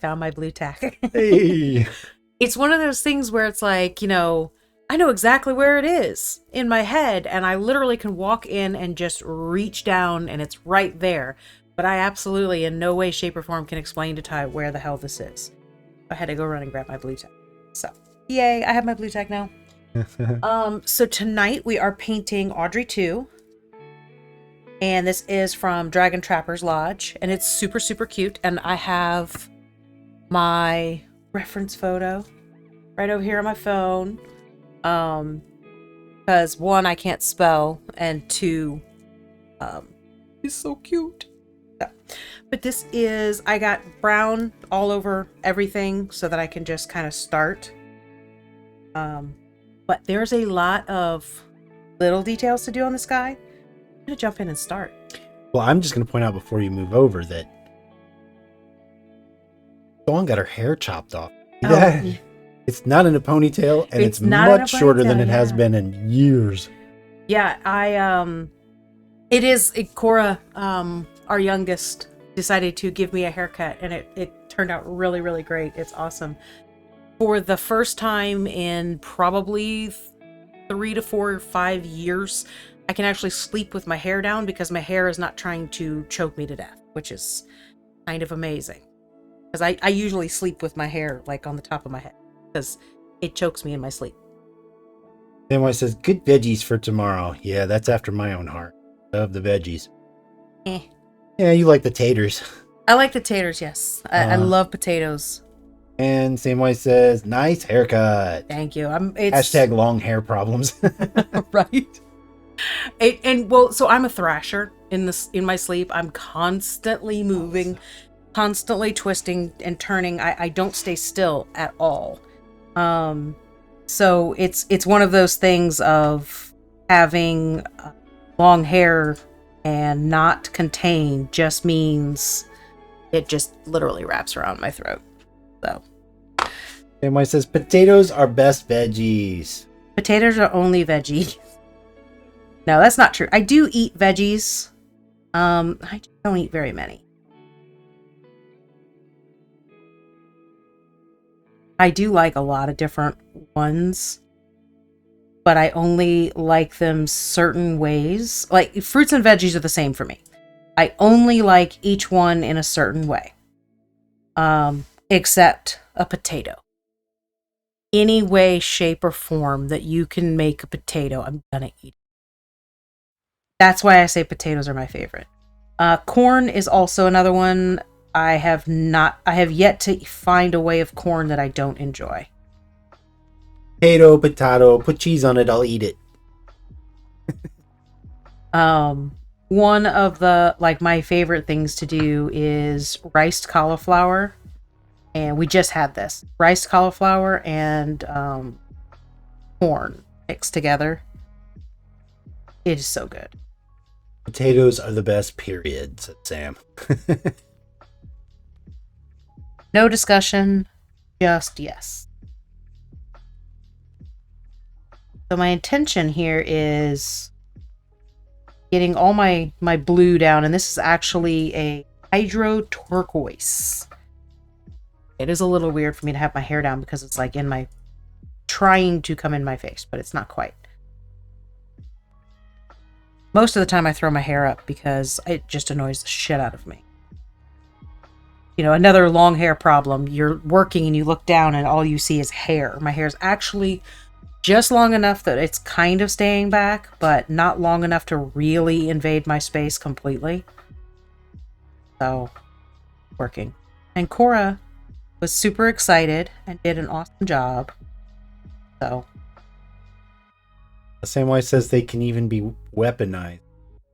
found my blue tack. Hey. It's one of those things where it's like, you know, I know exactly where it is in my head, and I literally can walk in and just reach down and it's right there. But I absolutely in no way, shape, or form can explain to Ty where the hell this is. I had to go run and grab my blue tack. So, yay, I have my blue tack now. So tonight we are painting Audrey 2. And this is from Dragon Trapper's Lodge. And it's super, super cute. And I have my reference photo right over here on my phone. Because one, I can't spell, and two, it's so cute. Yeah. But this is, I got brown all over everything so that I can just kind of start. But there's a lot of little details to do on the sky. I'm gonna jump in and start. Well, I'm just going to point out before you move over that Dawn got her hair chopped off. Yeah. It's not in a ponytail, and it's much shorter than it has been in years. Yeah, Cora, our youngest, decided to give me a haircut, and it turned out really, really great. It's awesome. For the first time in probably 3 to 4 or 5 years, I can actually sleep with my hair down because my hair is not trying to choke me to death, which is kind of amazing. Because I usually sleep with my hair like on the top of my head because it chokes me in my sleep. Then when it says, good veggies for tomorrow. Yeah, that's after my own heart. Love the veggies. Yeah, you like the taters. I like the taters, yes. I love potatoes. And same way says, nice haircut. Thank you. Hashtag long hair problems. Right. So I'm a thrasher in my sleep. I'm constantly moving, constantly twisting and turning. I don't stay still at all. So it's one of those things of having long hair and not contained just means it just literally wraps around my throat. So. And when it says potatoes are best veggies. Potatoes are only veggies. No, that's not true. I do eat veggies. I just don't eat very many. I do like a lot of different ones, but I only like them certain ways. Like, fruits and veggies are the same for me. I only like each one in a certain way. Except a potato. Any way, shape, or form that you can make a potato, I'm gonna eat it. That's why I say potatoes are my favorite. Corn is also another one. I have yet to find a way of corn that I don't enjoy. Potato, put cheese on it, I'll eat it. One of the, my favorite things to do is riced cauliflower. And we just had this. Riced cauliflower and corn mixed together. It is so good. Potatoes are the best, period, said Sam. No discussion, just yes. So my intention here is getting all my blue down, and this is actually a hydro turquoise. It is a little weird for me to have my hair down because it's like trying to come in my face, but it's not quite. Most of the time I throw my hair up because it just annoys the shit out of me. You know, another long hair problem. You're working and you look down and all you see is hair. My hair is actually just long enough that it's kind of staying back, but not long enough to really invade my space completely. So, working. And Cora was super excited and did an awesome job. So. The same way it says they can even be weaponized.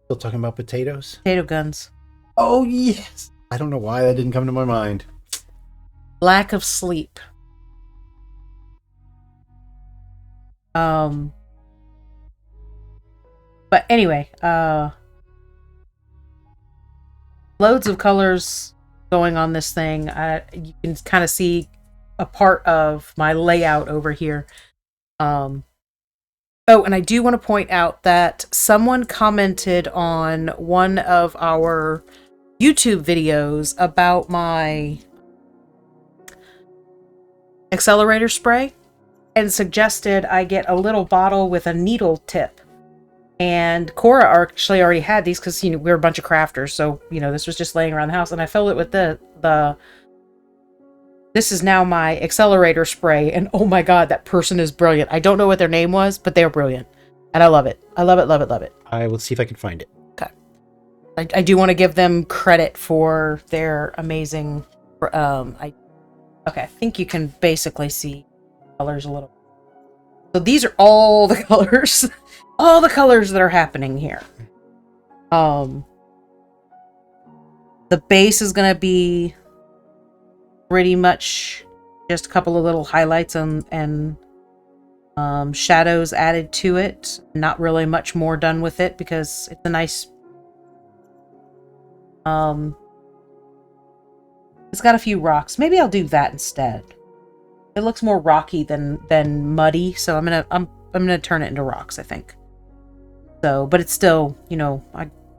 Still talking about potatoes? Potato guns. Oh, yes. I don't know why that didn't come to my mind. Lack of sleep. But anyway, loads of colors going on this thing. You can kind of see a part of my layout over here. Oh, and I do want to point out that someone commented on one of our YouTube videos about my accelerator spray and suggested I get a little bottle with a needle tip. And Cora actually already had these because, you know, we're a bunch of crafters. So, you know, this was just laying around the house. And I filled it with this is now my accelerator spray. And oh my God, that person is brilliant. I don't know what their name was, but they're brilliant. And I love it. I love it, love it, love it. I will see if I can find it. Okay. I do want to give them credit for their amazing... okay, I think you can basically see colors a little. So these are all the colors. All the colors that are happening here. The base is going to be pretty much just a couple of little highlights and shadows added to it. Not really much more done with it because it's a nice... it's got a few rocks. Maybe I'll do that instead. It looks more rocky than muddy, so I'm gonna turn it into rocks, I think. So, but it's still, you know,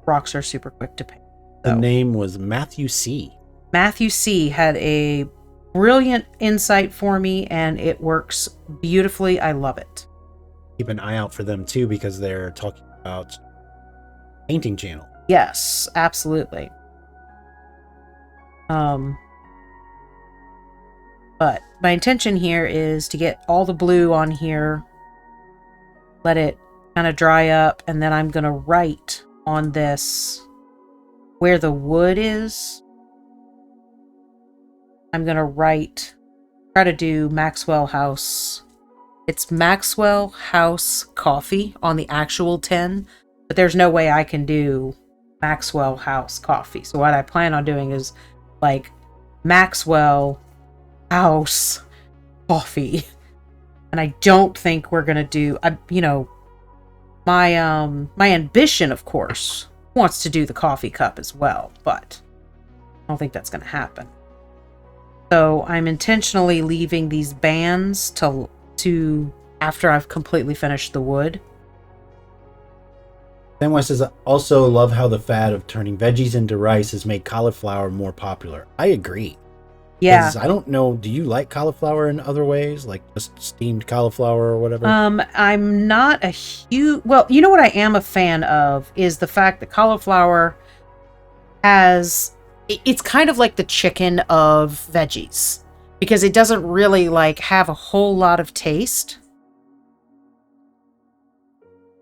rocks are super quick to paint. So. The name was Matthew C. Matthew C. had a brilliant insight for me, and it works beautifully. I love it. Keep an eye out for them, too, because they're talking about painting channel. Yes, absolutely. But my intention here is to get all the blue on here, let it kind of dry up, and then I'm going to write on this where the wood is. I'm going to try to do Maxwell House. It's Maxwell House Coffee on the actual tin, but there's no way I can do Maxwell House Coffee. So what I plan on doing is like Maxwell House Coffee. And I don't think we're going to do, you know, my ambition, of course, wants to do the coffee cup as well, but I don't think that's going to happen. So I'm intentionally leaving these bands to after I've completely finished the wood. Samwise says, I also love how the fad of turning veggies into rice has made cauliflower more popular. I agree. Yeah. I don't know, do you like cauliflower in other ways? Like just steamed cauliflower or whatever? I'm not a huge... Well, you know what I am a fan of is the fact that cauliflower has... It's kind of like the chicken of veggies. Because it doesn't really, like, have a whole lot of taste.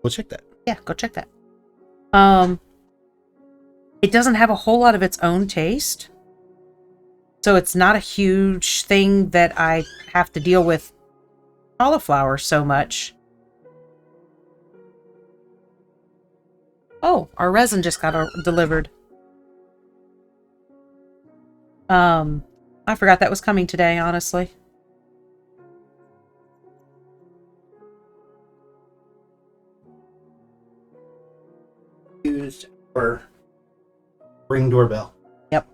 We'll check that. Yeah, go check that. It doesn't have a whole lot of its own taste. So it's not a huge thing that I have to deal with cauliflower so much. Oh, our resin just got delivered. I forgot that was coming today, honestly. Used for Ring doorbell. Yep.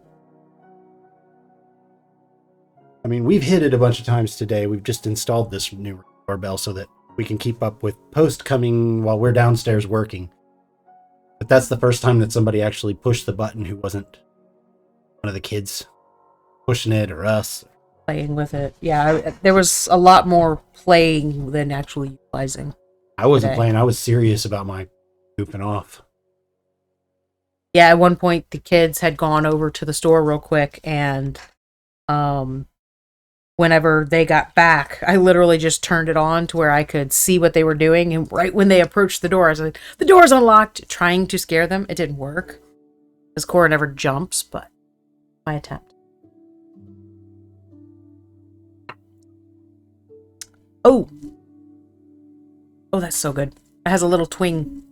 I mean, we've hit it a bunch of times today. We've just installed this new doorbell so that we can keep up with post coming while we're downstairs working. But that's the first time that somebody actually pushed the button who wasn't one of the kids pushing it or us. Playing with it. Yeah, there was a lot more playing than actually utilizing. I wasn't playing. I was serious about my goofing off. Yeah, at one point the kids had gone over to the store real quick, and whenever they got back, I literally just turned it on to where I could see what they were doing, and right when they approached the door, I was like, the door's unlocked, trying to scare them. It didn't work. Because Cora never jumps, but my attempt. Oh, that's so good. It has a little twing.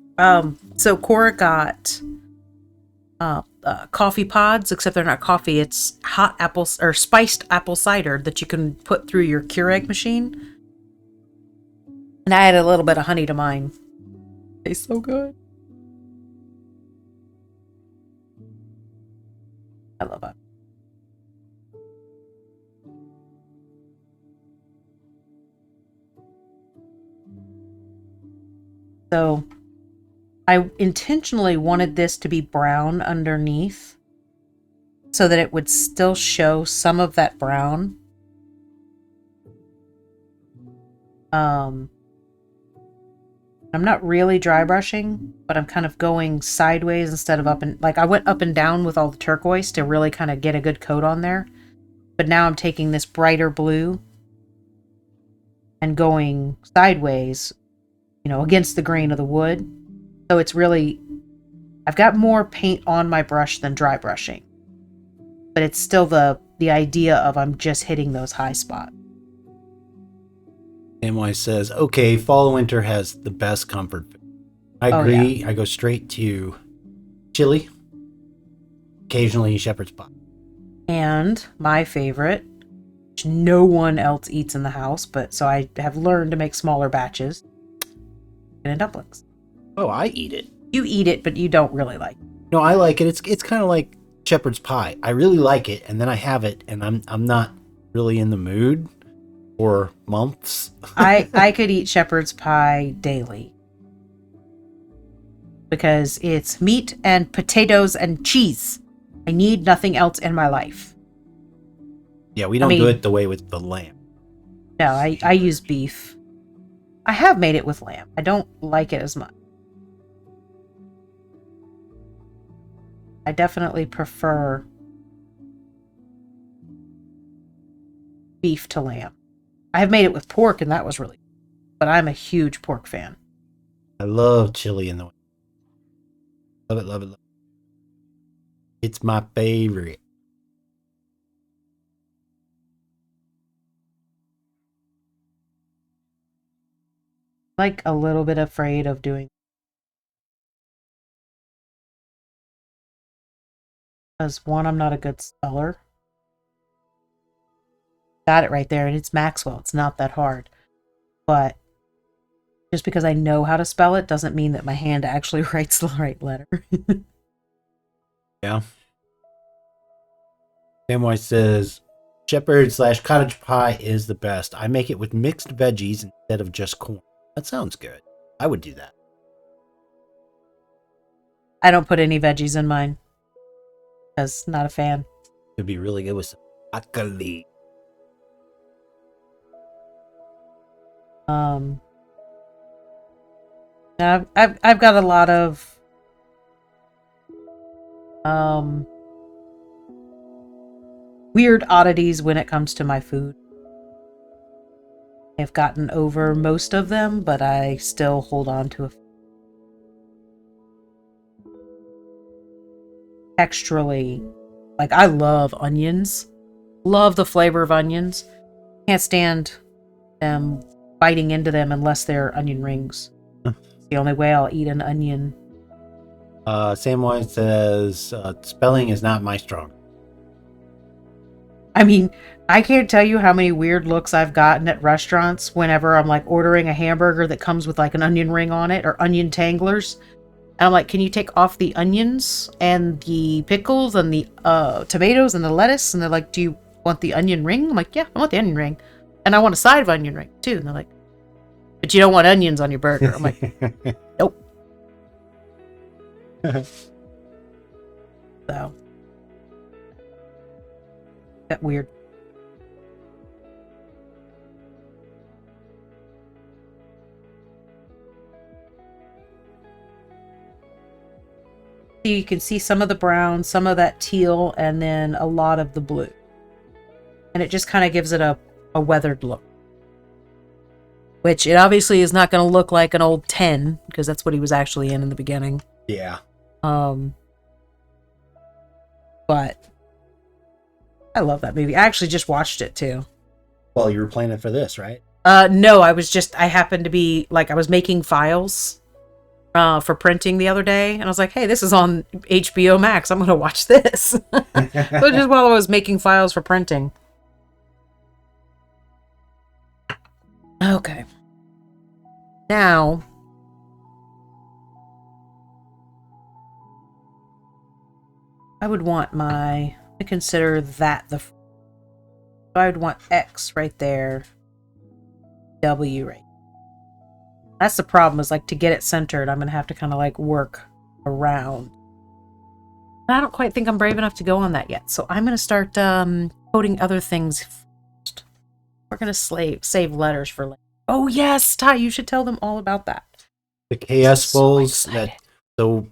So Cora got coffee pods, except they're not coffee. It's hot apples or spiced apple cider that you can put through your Keurig machine. And I added a little bit of honey to mine. Tastes so good. I love it. So I intentionally wanted this to be brown underneath so that it would still show some of that brown. I'm not really dry brushing, but I'm kind of going sideways instead of up and, like, I went up and down with all the turquoise to really kind of get a good coat on there. But now I'm taking this brighter blue and going sideways, against the grain of the wood. So it's really, I've got more paint on my brush than dry brushing. But it's still the idea of I'm just hitting those high spots. Samwise says, okay, fall winter has the best comfort food. I agree. Yeah. I go straight to chili, occasionally shepherd's pie. And my favorite, which no one else eats in the house, but so I have learned to make smaller batches, and dumplings. Oh, I eat it. You eat it, but you don't really like it. No, I like it. It's kind of like shepherd's pie. I really like it, and then I have it, and I'm not really in the mood for months. I could eat shepherd's pie daily because it's meat and potatoes and cheese. I need nothing else in my life. Yeah, we don't do it the way with the lamb. No, I use beef. I have made it with lamb. I don't like it as much. I definitely prefer beef to lamb. I have made it with pork, and that was really good. But I'm a huge pork fan. I love chili in the winter. Love it, love it, love it. It's my favorite. Like a little bit afraid of doing, because one, I'm not a good speller. Got it right there, and it's Maxwell. It's not that hard. But just because I know how to spell it doesn't mean that my hand actually writes the right letter. Yeah. Samwise says, shepherd/cottage pie is the best. I make it with mixed veggies instead of just corn. That sounds good. I would do that. I don't put any veggies in mine because not a fan. It'd be really good with some broccoli. I've got a lot of weird oddities when it comes to my food. I've gotten over most of them, but I still hold on to a few. Texturally, like, I love onions. Love the flavor of onions. Can't stand them biting into them unless they're onion rings. It's the only way I'll eat an onion. Samwise says, spelling is not my strong. I mean, I can't tell you how many weird looks I've gotten at restaurants whenever I'm like ordering a hamburger that comes with like an onion ring on it or onion tanglers. And I'm like, can you take off the onions and the pickles and the tomatoes and the lettuce? And they're like, do you want the onion ring? I'm like, yeah, I want the onion ring. And I want a side of onion ring too. And they're like, but you don't want onions on your burger. I'm like, nope. So. That weird. You can see some of the brown, some of that teal, and then a lot of the blue. And it just kind of gives it a weathered look. Which it obviously is not going to look like an old 10, because that's what he was actually in the beginning. Yeah. But I love that movie. I actually just watched it too. Well, you were playing it for this, right? No, I happened to be, like, I was making files for printing the other day, and I was like, hey, this is on HBO Max. I'm going to watch this. So just while I was making files for printing. Okay. Now, I would want to consider that I would want X right there, W right. That's the problem, is like to get it centered, I'm going to have to kind of like work around. And I don't quite think I'm brave enough to go on that yet. So I'm going to start coding other things first. We're going to save letters for later. Oh yes, Ty, you should tell them all about that. The KS So bowls excited. that so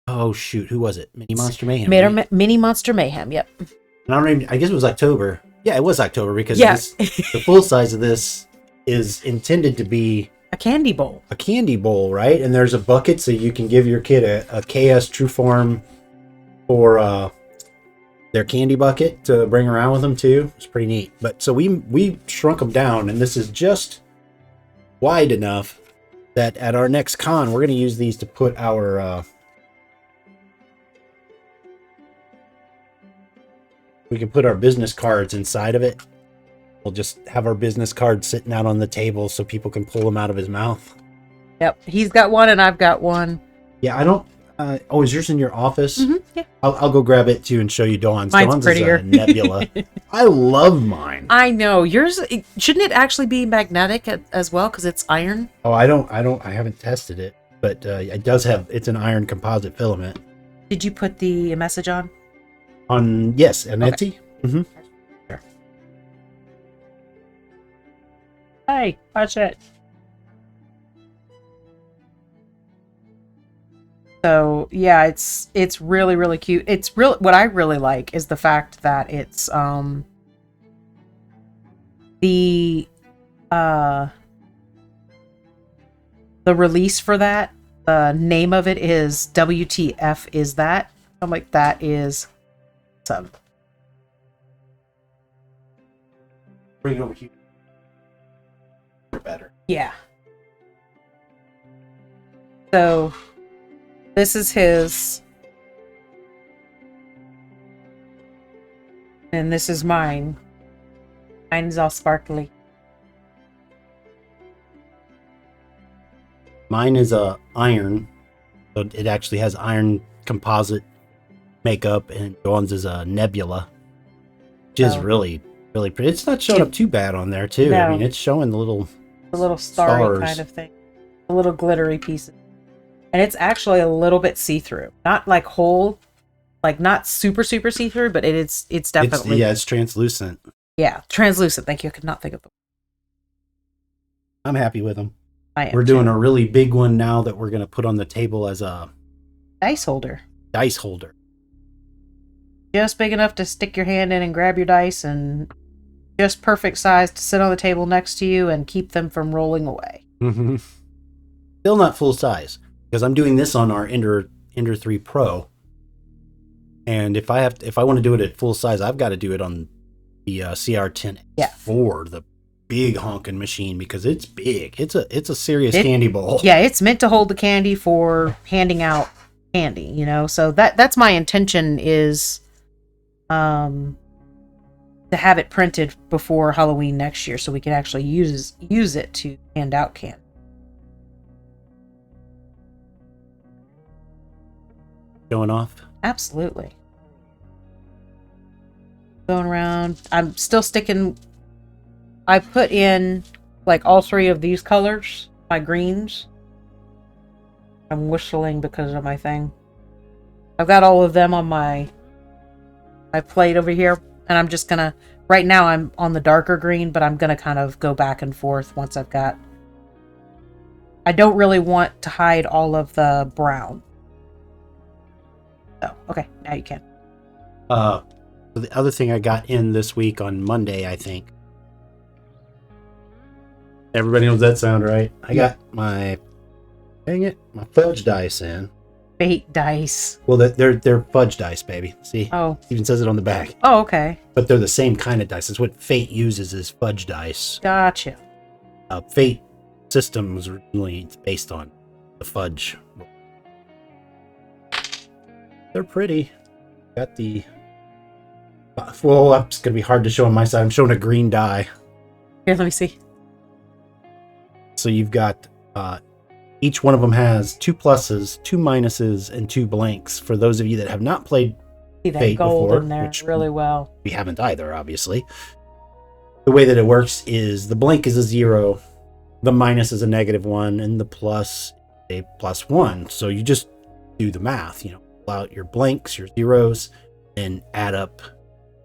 oh shoot, who was it? Mini Monster Mayhem. Right? Mini Monster Mayhem. Yep. And I don't even, I guess it was October. Yeah, it was October because Yeah. the full size of this is intended to be A candy bowl. a candy bowl, right? And there's a bucket so you can give your kid a KS True Form for their candy bucket to bring around with them too. It's pretty neat. But so we shrunk them down, and this is just wide enough that at our next con we're going to use these to put our we can put our business cards inside of it. We'll just have our business cards sitting out on the table so people can pull them out of his mouth. Yep. He's got one and I've got one. Yeah, I don't. Oh, is yours in your office? Mm-hmm, yeah. I'll go grab it too and show you Dawn's. Mine's Dawn's prettier. is a nebula. I love mine. I know yours. Shouldn't it actually be magnetic as well because it's iron? Oh, I haven't tested it, but it does have. It's an iron composite filament. Did you put the message on? Yes, and Okay. Etsy. Mm-hmm. Hey, watch it. So yeah, it's really really cute. It's real. What I really like is the fact that it's the release for that. The name of it is WTF is that? I'm like, that is some. Bring it over here. Better. Yeah. So this is his. And this is mine. Mine's all sparkly. Mine is a iron, so it actually has iron composite makeup, and Dawn's is a nebula, which is Oh. really pretty. It's not showing up too bad on there too. I No. mean, it's showing the little. A little starry Stars. kind of thing. A little glittery pieces. And it's actually a little bit see-through. Not like whole, like not super see-through, but it's definitely It's translucent. yeah, translucent. Thank you. I could not think of the I'm happy with them. I am We're doing too. a really big one now that we're going to put on the table as a dice holder. dice holder. Just big enough to stick your hand in and grab your dice, and just perfect size to sit on the table next to you and keep them from rolling away. Mm-hmm. Still not full size because I'm doing this on our Ender 3 Pro, and if I want to do it at full size, I've got to do it on the CR10 Yeah. X4, the big honking machine, because it's big. It's a serious candy bowl. Yeah, it's meant to hold the candy for handing out candy, you know. So that's my intention is to have it printed before Halloween next year so we can actually use it to hand out candy. Showing off. Absolutely. Going around. I'm still sticking. I put in like all three of these colors, my greens. I'm whistling because of my thing. I've got all of them on my plate over here, and I'm just gonna. Right now, I'm on the darker green, but I'm gonna kind of go back and forth once I've got. I don't really want to hide all of the brown. Oh, okay. Now you can. The other thing I got in this week on Monday, I think. Everybody knows that sound, right? I got my fudge dice in. Fate dice. Well, they're fudge dice, baby. See, Oh. it even says it on the back. Oh, okay. But they're the same kind of dice. It's what Fate uses is fudge dice. Gotcha. Fate system was originally based on the fudge. They're pretty. Got the. Well, it's gonna be hard to show on my side. I'm showing a green die. Here, let me see. So you've got each one of them has 2 pluses, 2 minuses, and 2 blanks. For those of you that have not played See that Fate gold before, in there which really well. we haven't either, obviously. The way that it works is the blank is a 0, the minus is a -1, and the plus a +1. So you just do the math, pull out your blanks, your zeros, and add up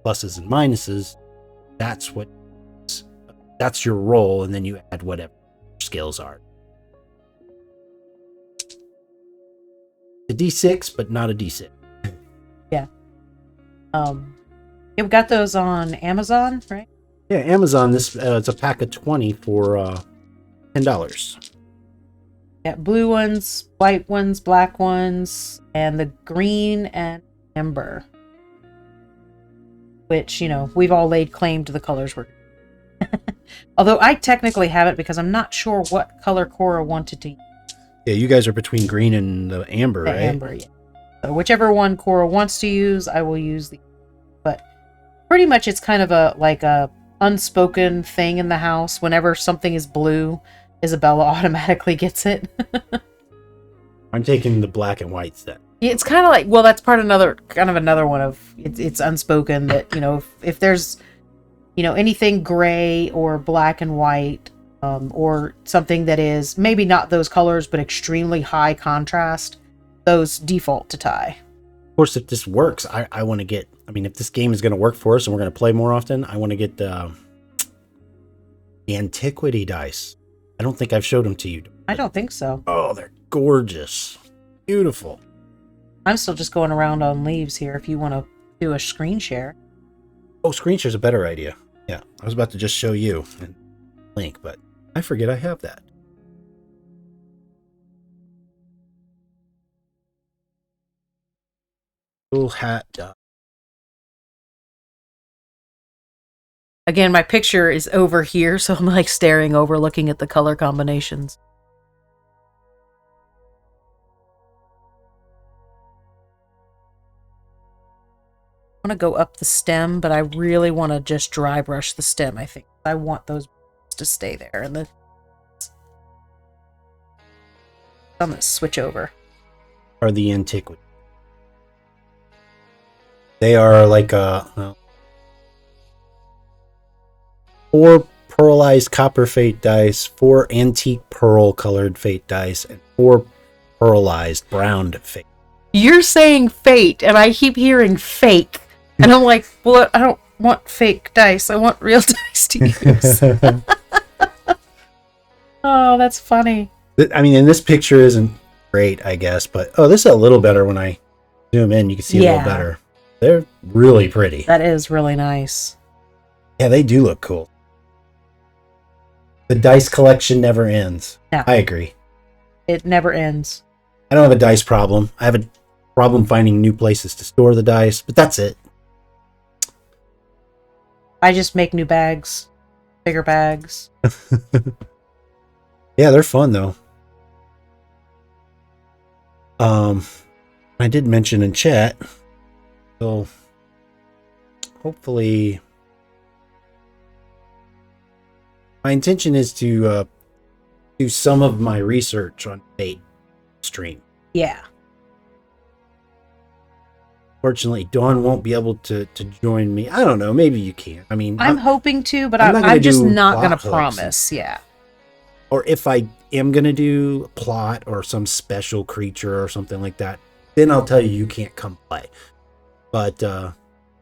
pluses and minuses. That's what that's your roll, and then you add whatever your skills are. A D6, but not a D6. Yeah. Yeah, we got those on Amazon, right? Yeah, Amazon. This it's a pack of 20 for $10. Yeah, blue ones, white ones, black ones, and the green and amber. Which, we've all laid claim to the colors we're. Although I technically haven't because I'm not sure what color Cora wanted to use. Yeah, you guys are between green and the amber, right? Amber, yeah. So whichever one Cora wants to use, I will use the. But pretty much it's kind of a unspoken thing in the house. Whenever something is blue, Isabella automatically gets it. I'm taking the black and white set. Yeah, it's kind of like, well, that's another one of it's unspoken that if there's anything gray or black and white, or something that is maybe not those colors but extremely high contrast, those default to tie. Of course, if this works, I want to get. I mean, if this game is going to work for us and we're going to play more often, I want to get the antiquity dice. I don't think I've showed them to you. I don't think so. Oh, they're gorgeous, beautiful. I'm still just going around on leaves here. If you want to do a screen share. Oh, screen share's a better idea. Yeah, I was about to just show you and link, but I forget I have that. Little hat. Again, my picture is over here, so I'm like staring over, looking at the color combinations. I want to go up the stem, but I really want to just dry brush the stem, I think. I want those to stay there. And I'm going to switch over. Are the antiquity. They are like a... 4 pearlized copper fate dice, 4 antique pearl colored fate dice, and 4 pearlized brown fate. You're saying fate, and I keep hearing fake. And I'm like, well, I don't want fake dice. I want real dice to use. Oh, that's funny. I mean, and this picture isn't great, I guess, but this is a little better when I zoom in. You can see a little better. They're really pretty. That is really nice. Yeah, they do look cool. The dice collection never ends. No. I agree. It never ends. I don't have a dice problem. I have a problem finding new places to store the dice, but that's it. I just make new bags. Bigger bags. Yeah, they're fun, though. I did mention in chat, so hopefully... My intention is to do some of my research on Fate stream. Yeah. Fortunately, Dawn won't be able to join me. I don't know. Maybe you can. I mean, I'm hoping to, but I'm I'm just not going to plot promise. Yeah. Or if I am going to do a plot or some special creature or something like that, then I'll tell you you can't come play. But if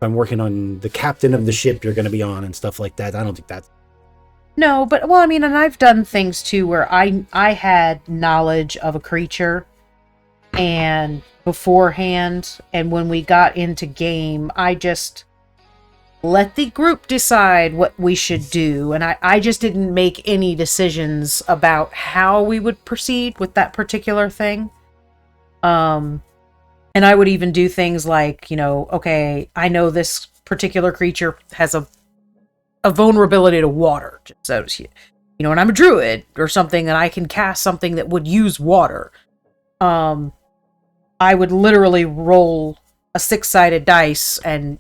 I'm working on the captain of the ship you're going to be on and stuff like that, I don't think that's... No, but, well, I mean, and I've done things, too, where I had knowledge of a creature and beforehand, and when we got into game, I just let the group decide what we should do, and I just didn't make any decisions about how we would proceed with that particular thing. And I would even do things like, okay, I know this particular creature has a vulnerability to water, so and I'm a druid or something, and I can cast something that would use water. I would literally roll a 6-sided dice, and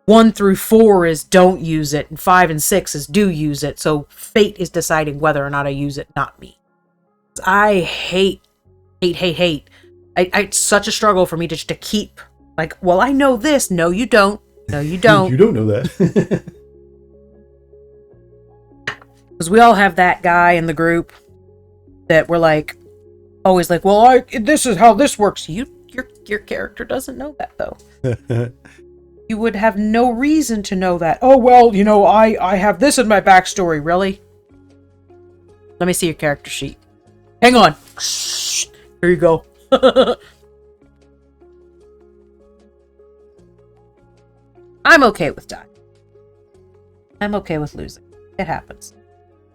1 through 4 is don't use it, and 5 and 6 is do use it. So fate is deciding whether or not I use it, not me. I hate. It's such a struggle for me to keep like, well, I know this. No, you don't. No, you don't. You don't know that. Because we all have that guy in the group that we're like, always like, well, this is how this works. Your character doesn't know that, though. You would have no reason to know that. Oh, well, I have this in my backstory. Really? Let me see your character sheet. Hang on. Here you go. I'm okay with dying. I'm okay with losing. It happens.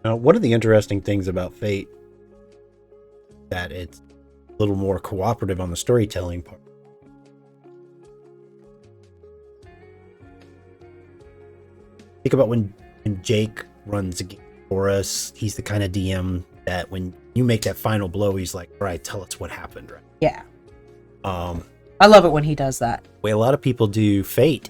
Now, one of the interesting things about Fate that it's a little more cooperative on the storytelling part. Think about when Jake runs a game for us. He's the kind of DM that when you make that final blow, he's like, all right, tell us what happened, right? Yeah. I love it when he does that. The way a lot of people do Fate.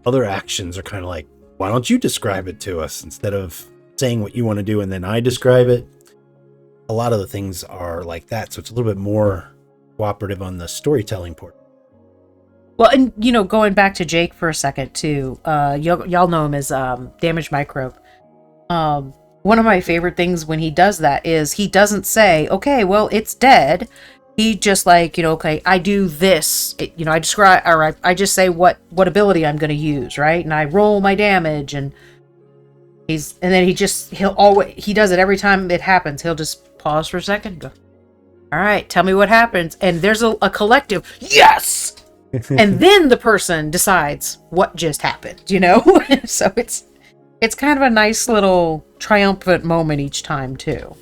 Other actions are kind of like, why don't you describe it to us instead of saying what you want to do and then I describe it? A lot of the things are like that, so it's a little bit more cooperative on the storytelling part. Well, and going back to Jake for a second too, y'all know him as Damage Microbe. One of my favorite things when he does that is he doesn't say, okay, well, it's dead. He just like, okay, I do this. I describe, or I just say what ability I'm going to use, right? And I roll my damage, and then he does it every time it happens. He'll just pause for a second and go, all right, tell me what happens. And there's a collective, yes! And then the person decides what just happened, So it's kind of a nice little triumphant moment each time too.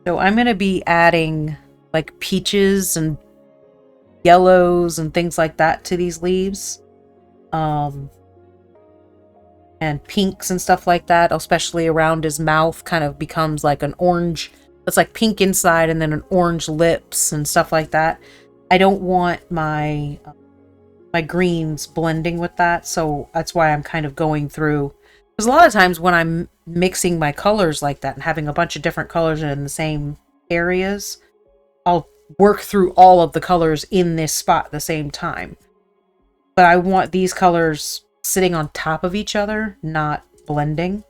So I'm going to be adding like peaches and yellows and things like that to these leaves. And pinks and stuff like that, especially around his mouth, kind of becomes like an orange. It's like pink inside and then an orange lips and stuff like that. I don't want my greens blending with that, so that's why I'm kind of going through. Because a lot of times when I'm mixing my colors like that and having a bunch of different colors in the same areas, I'll work through all of the colors in this spot at the same time. But I want these colors sitting on top of each other, not blending.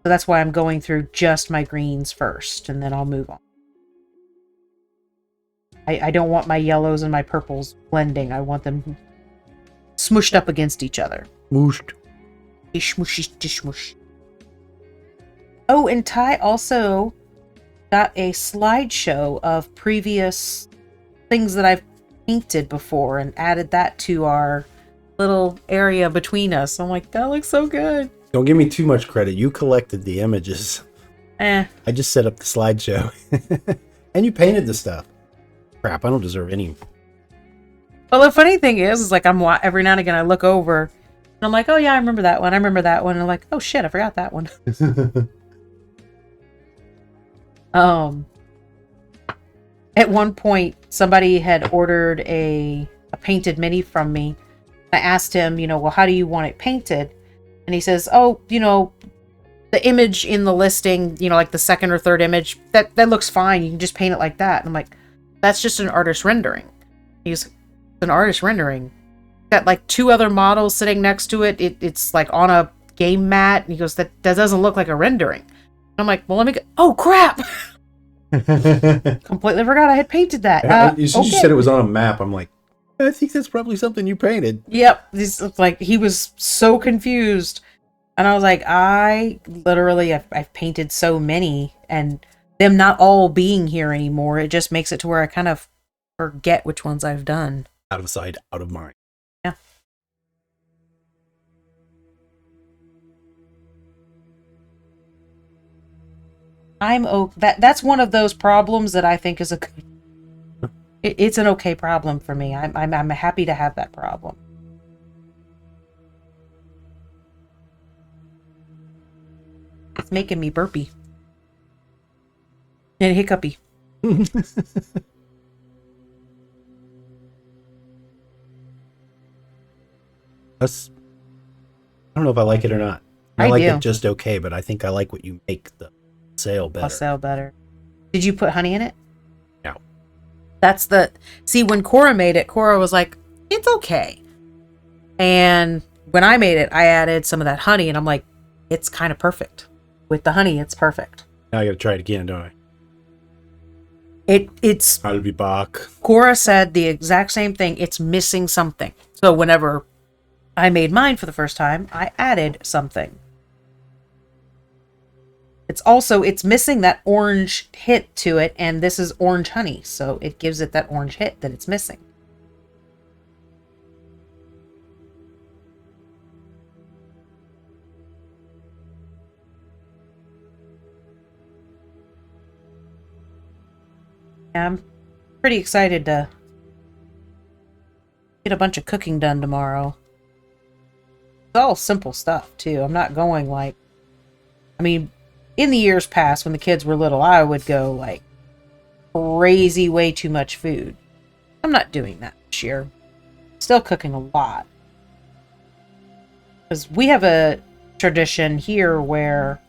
So that's why I'm going through just my greens first, and then I'll move on. I don't want my yellows and my purples blending. I want them smushed up against each other. Smooshed. Smush. Oh, and Ty also got a slideshow of previous things that I've painted before and added that to our little area between us. I'm like, that looks so good. Don't give me too much credit. You collected the images. I just set up the slideshow. And you painted the stuff. Crap, I don't deserve any. Well, the funny thing is like every now and again I look over and I'm like, oh yeah, I remember that one. And I'm like, oh shit, I forgot that one. At one point, somebody had ordered a painted mini from me. I asked him, well, how do you want it painted? And he says, oh, the image in the listing, like the second or third image, that looks fine. You can just paint it like that. And I'm like, that's just an artist rendering. He's an artist rendering. Got like two other models sitting next to it. It's like on a game mat. And he goes, that doesn't look like a rendering. And I'm like, well, let me go. Oh, crap. Completely forgot I had painted that. As soon as you said it was on a map, I'm like, I think that's probably something you painted. Yep. He was so confused. And I was like, I've painted so many, and them not all being here anymore, it just makes it to where I kind of forget which ones I've done. Out of sight, out of mind. Yeah. That's one of those problems that I think is it's an okay problem for me. I'm happy to have that problem. It's making me burpy. And hiccupy. I don't know if I like it or not. I like it just okay, but I think I like what you make the sail better. A sail better. Did you put honey in it? No. See, when Cora made it, Cora was like, it's okay. And when I made it, I added some of that honey, and I'm like, it's kind of perfect. With the honey, it's perfect. Now I gotta try it again, don't I? It's I'll be back. Cora said the exact same thing. It's missing something. So whenever I made mine for the first time, I added something. It's missing that orange hit to it, and this is orange honey, so it gives it that orange hit that it's missing. I'm pretty excited to get a bunch of cooking done tomorrow. It's all simple stuff, too. I'm not going like... I mean, in the years past, when the kids were little, I would go like crazy, way too much food. I'm not doing that this year. Still cooking a lot. Because we have a tradition here where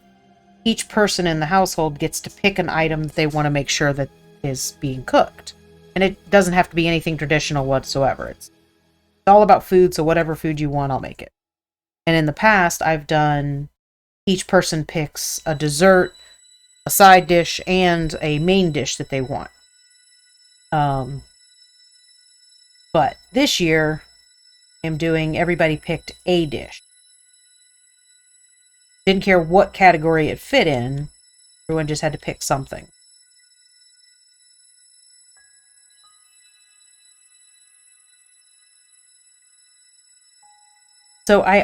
each person in the household gets to pick an item that they want to make sure that is being cooked. And it doesn't have to be anything traditional whatsoever. It's all about food, so whatever food you want, I'll make it. And in the past, I've done each person picks a dessert, a side dish, and a main dish that they want. But this year, I'm doing everybody picked a dish. Didn't care what category it fit in. Everyone just had to pick something. So I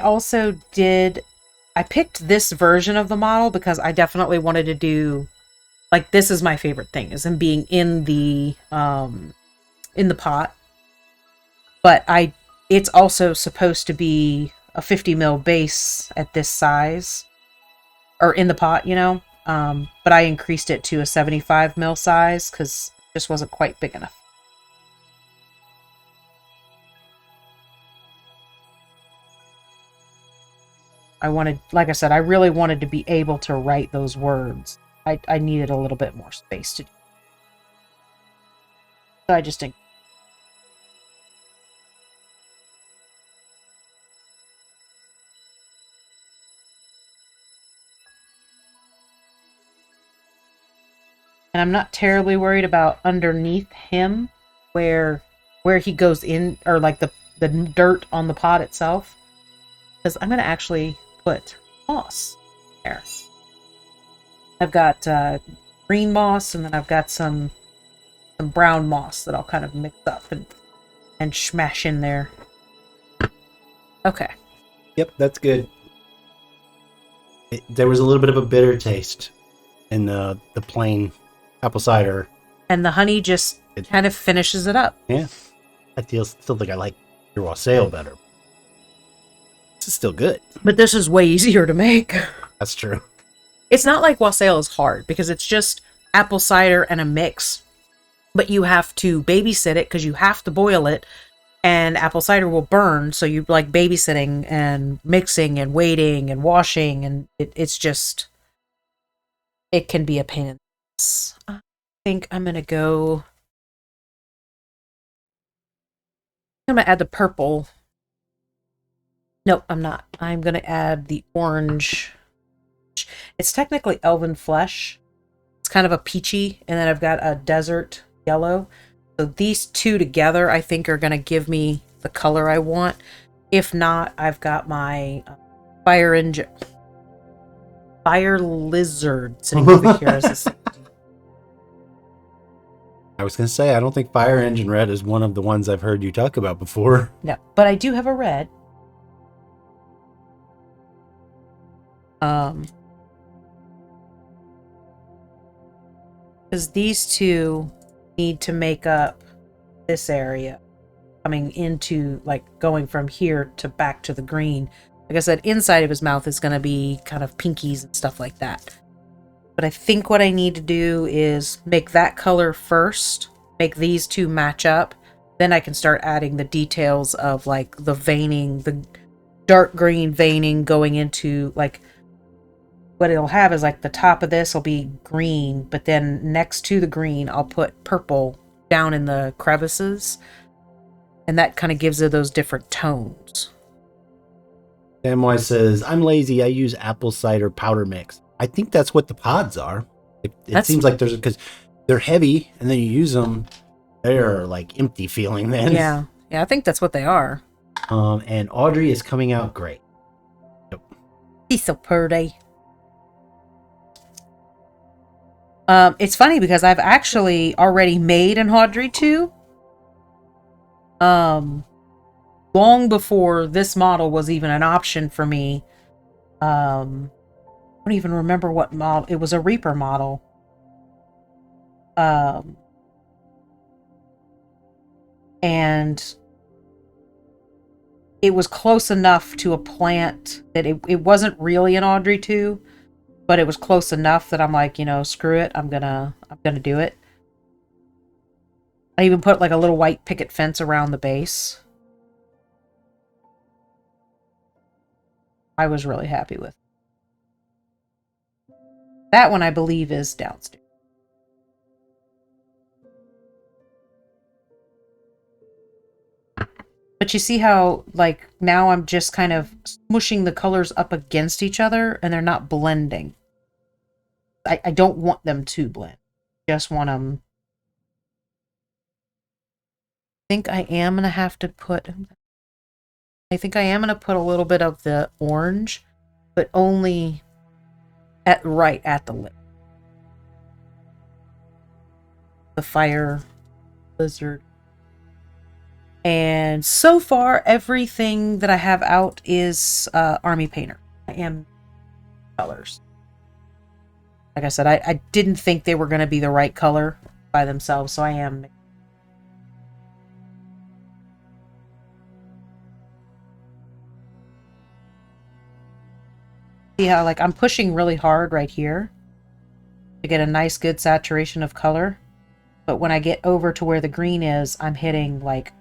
picked this version of the model because I definitely wanted to do, like, this is my favorite thing, is in being in the pot. But it's also supposed to be a 50 mil base at this size, or in the pot, you know. But I increased it to a 75 mil size because it just wasn't quite big enough. Like I said, I really wanted to be able to write those words. I needed a little bit more space to do. So I just didn't. And I'm not terribly worried about underneath him where he goes in, or like the dirt on the pot itself. Because I'm going to actually put moss there. I've got green moss, and then I've got some brown moss that I'll kind of mix up and smash in there. Okay. Yep, that's good. There was a little bit of a bitter taste in the plain apple cider. And the honey just kind of finishes it up. Yeah. I still think I like your wassail better. This is still good. But this is way easier to make. That's true. It's not like wassail is hard, because it's just apple cider and a mix. But you have to babysit it, because you have to boil it, and apple cider will burn, so you like babysitting and mixing and waiting and washing, and it's just... It can be a pain in the ass. I think I'm going to go... I'm going to add the purple. No, I'm not. I'm going to add the orange. It's technically elven flesh. It's kind of a peachy, and then I've got a desert yellow. So these two together, I think, are going to give me the color I want. If not, I've got my fire lizard sitting over here. I was going to say, I don't think Fire Engine Red is one of the ones I've heard you talk about before. No, but I do have a red. Because these two need to make up this area, coming into, like, going from here to back to the green. Like I said, inside of his mouth is going to be kind of pinkies and stuff like that. But I think what I need to do is make that color first, make these two match up, then I can start adding the details of, like, the veining, the dark green veining going into, like, what it'll have is, like, the top of this will be green, but then next to the green, I'll put purple down in the crevices, and that kind of gives it those different tones. MY says, I'm lazy. I use apple cider powder mix. I think that's what the pods are. It seems like there's, because they're heavy and then you use them, they're like empty feeling then. Yeah. Yeah, I think that's what they are. And Audrey is coming out great. Yep. He's so pretty. It's funny because I've actually already made an Audrey 2. Long before this model was even an option for me. I don't even remember what model. It was a Reaper model. And it was close enough to a plant that it wasn't really an Audrey 2. But it was close enough that I'm like, screw it. I'm gonna do it. I even put like a little white picket fence around the base. I was really happy with it. That one, I believe, is downstairs. But you see how, like, now I'm just kind of smushing the colors up against each other, and they're not blending. I don't want them to blend. Just want them... I think I am going to have to put... I think I am going to put a little bit of the orange, but only right at the lip. The fire lizard. And so far, everything that I have out is Army Painter. I am colors. Like I said, I didn't think they were going to be the right color by themselves, so I am. See how, like, I'm pushing really hard right here to get a nice, good saturation of color. But when I get over to where the green is, I'm hitting, like,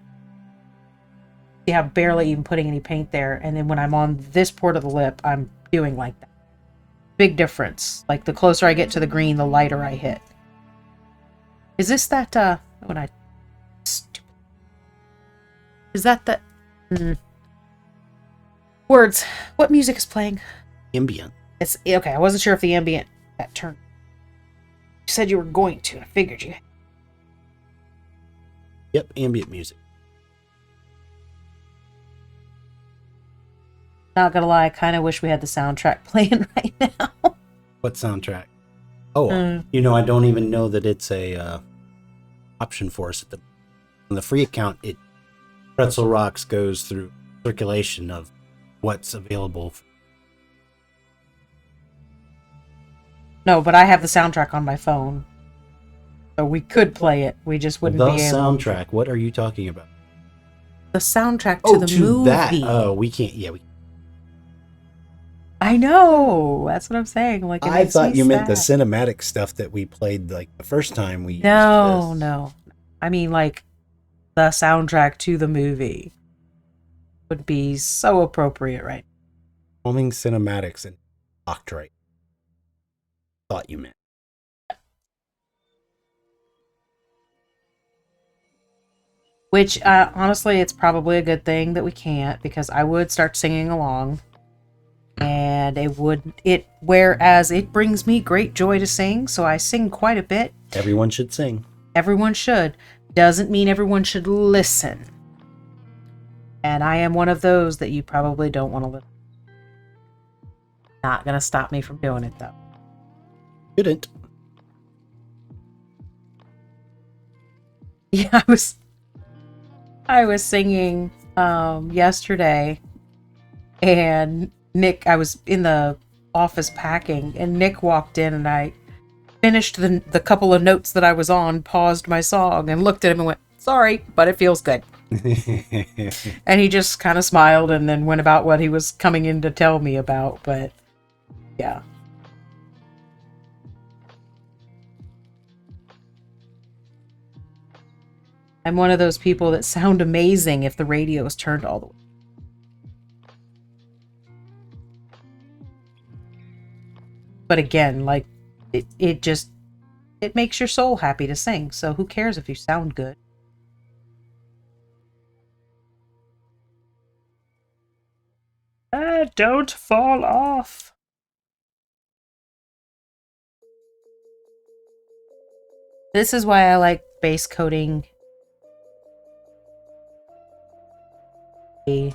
see how I'm barely even putting any paint there. And then when I'm on this part of the lip, I'm doing like that. Big difference. Like, the closer I get to the green, the lighter I hit. Is this that, when I... Is that the... Words. What music is playing? Ambient. It's okay. I wasn't sure if the ambient that turned. You said you were going to. I figured you. Yep, ambient music. Not gonna lie, I kind of wish we had the soundtrack playing right now. What soundtrack? Oh, I don't even know that it's a option for us on the free account. Pretzel Rocks goes through circulation of what's available. No, but I have the soundtrack on my phone. So we could play it. We just wouldn't be able. The soundtrack. What are you talking about? The soundtrack to the movie. That. Oh, we can't. Yeah, we. I know. That's what I'm saying. Like, I thought you meant the cinematic stuff that we played like the first time we. No. I mean, like, the soundtrack to the movie would be so appropriate, right? Filming cinematics and Octrite. Thought you meant. Which, honestly, it's probably a good thing that we can't, because I would start singing along. And whereas it brings me great joy to sing, so I sing quite a bit. Everyone should sing. Everyone should. Doesn't mean everyone should listen. And I am one of those that you probably don't want to listen. Not gonna stop me from doing it, though. Couldn't. Yeah, I was singing yesterday, and Nick, I was in the office packing, and Nick walked in, and I finished the couple of notes that I was on, paused my song, and looked at him and went, "Sorry, but it feels good." And he just kind of smiled and then went about what he was coming in to tell me about, but yeah. I'm one of those people that sound amazing if the radio is turned all the way. But again, like, it makes your soul happy to sing, so who cares if you sound good? Don't fall off. This is why I like base coating a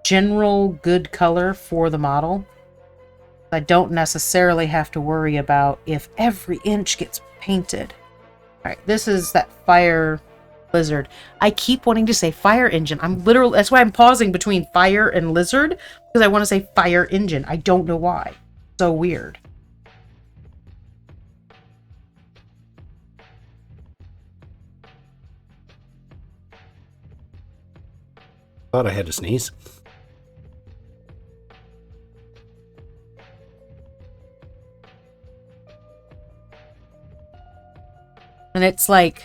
general good color for the model. I don't necessarily have to worry about if every inch gets painted. All right, this is that fire lizard. I keep wanting to say fire engine. I'm literally, that's why I'm pausing between fire and lizard, because I want to say fire engine. I don't know why. So weird. Thought I had to sneeze. And it's like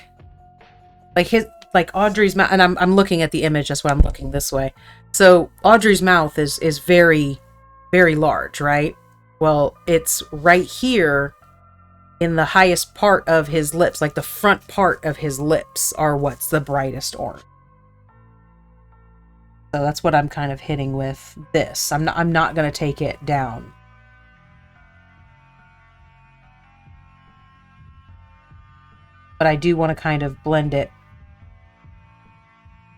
Audrey's mouth, and I'm looking at the image, that's why I'm looking this way. So Audrey's mouth is very, very large, right? Well, it's right here in the highest part of his lips, like the front part of his lips are what's the brightest orange. So that's what I'm kind of hitting with this. I'm not gonna take it down. But I do want to kind of blend it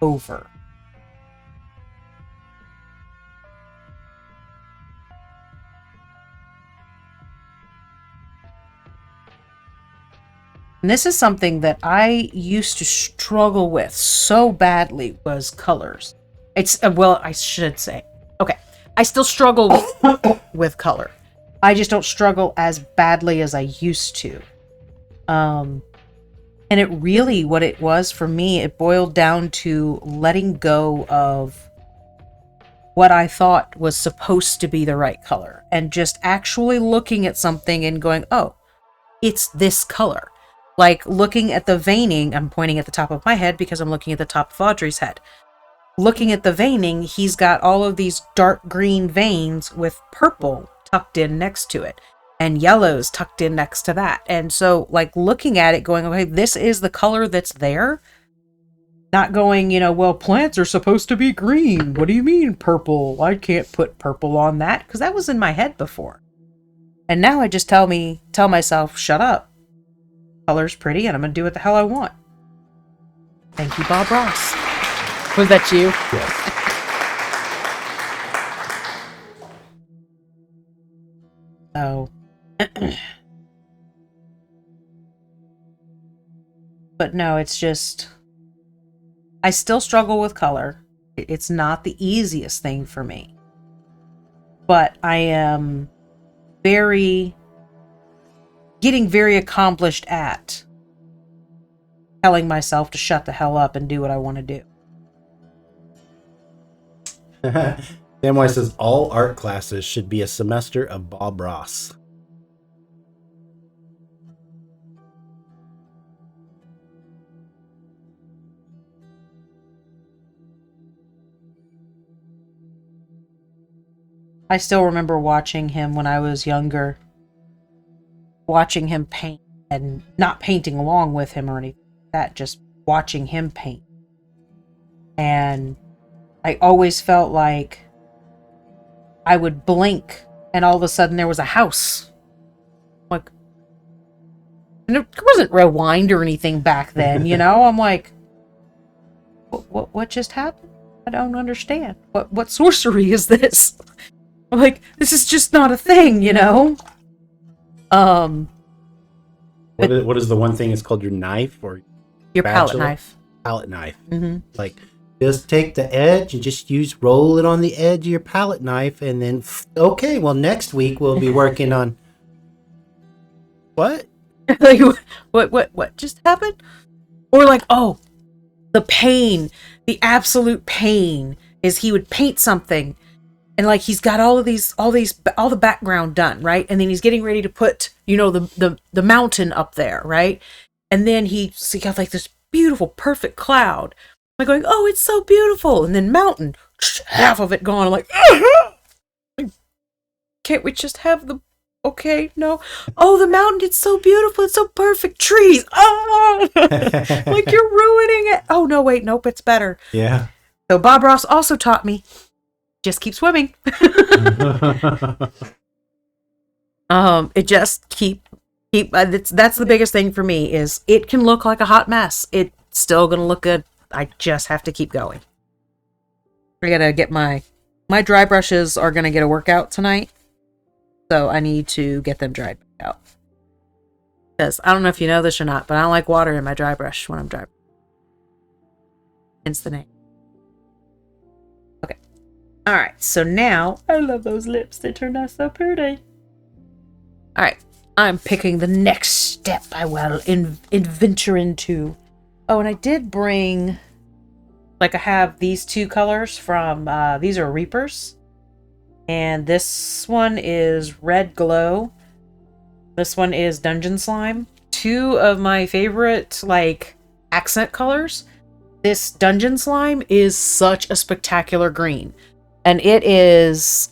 over. And this is something that I used to struggle with so badly, was colors. It's, well, I should say, okay, I still struggle with color. I just don't struggle as badly as I used to. And it really, what it was for me, it boiled down to letting go of what I thought was supposed to be the right color and just actually looking at something and going, oh, it's this color. Like looking at the veining, I'm pointing at the top of my head because I'm looking at the top of Audrey's head. Looking at the veining, he's got all of these dark green veins with purple tucked in next to it. And yellows tucked in next to that. And so, like, looking at it, going, okay, this is the color that's there. Not going, you know, well, plants are supposed to be green. What do you mean purple? I can't put purple on that. Because that was in my head before. And now I just tell myself, shut up. Color's pretty and I'm going to do what the hell I want. Thank you, Bob Ross. Was that you? Yes. So... But no, it's just, I still struggle with color. It's not the easiest thing for me. But I am getting very accomplished at telling myself to shut the hell up and do what I want to do. Samwise says all art classes should be a semester of Bob Ross. I still remember watching him when I was younger, watching him paint and not painting along with him or anything like that, just watching him paint. And I always felt like I would blink and all of a sudden there was a house. Like, and it wasn't rewind or anything back then, you know? I'm like, what just happened? I don't understand. What sorcery is this? I'm like, this is just not a thing, you know? What is the one thing? It's called your knife or your palette knife. Palette knife. Mm-hmm. Like, just take the edge and just roll it on the edge of your palette knife, and then okay. Well, next week we'll be working on what? Like, what just happened? Or like, oh, the pain, the absolute pain is he would paint something. And like he's got all the background done, right? And then he's getting ready to put, you know, the mountain up there, right? And then he got like this beautiful, perfect cloud. I'm going, oh, it's so beautiful. And then mountain, half of it gone. I'm like, can't we just have the, okay, no. Oh, the mountain, it's so beautiful. It's so perfect. Trees. Oh, like you're ruining it. Oh, no, wait, nope, it's better. Yeah. So Bob Ross also taught me, just keep swimming. It just keep that's the biggest thing for me is it can look like a hot mess. It's still gonna look good. I just have to keep going. I gotta get my dry brushes are gonna get a workout tonight, so I need to get them dried back out. Because I don't know if you know this or not, but I don't like water in my dry brush when I'm dry. Hence the name. Okay. All right. So now I love those lips. They turned out so pretty. All right. I'm picking the next step I will venture into. Oh, and I did bring, like, I have these two colors from, these are Reapers. And this one is Red Glow. This one is Dungeon Slime. Two of my favorite, like, accent colors. This Dungeon Slime is such a spectacular green. And it is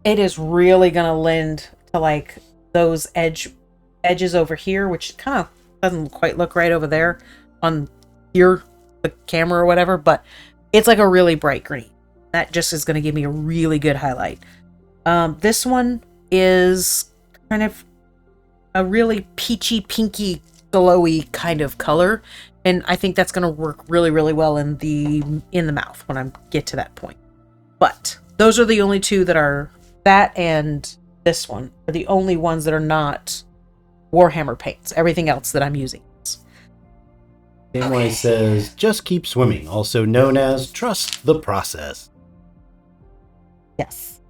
really gonna lend to, like, those edges over here, which kind of doesn't quite look right over there on here, the camera or whatever, but it's like a really bright green. That just is going to give me a really good highlight. This one is kind of a really peachy, pinky, glowy kind of color, and I think that's going to work really, really well in the mouth when I get to that point. But those are the only two that are, that and this one are the only ones that are not Warhammer paints. Everything else that I'm using is. Samwise says, just keep swimming, also known as trust the process. Yes.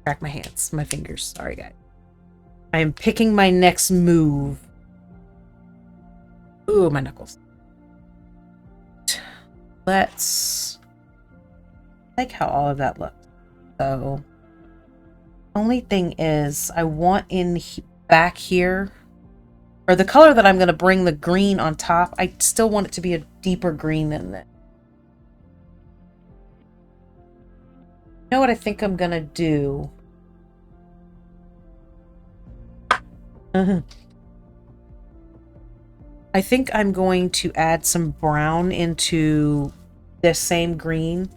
Crack my hands, my fingers. Sorry, guys. I am picking my next move. Ooh, my knuckles. Let's... I like how all of that looks. So... only thing is, I want back here, or the color that I'm going to bring the green on top, I still want it to be a deeper green than that. You know what I think I'm going to do? I think I'm going to add some brown into this same green,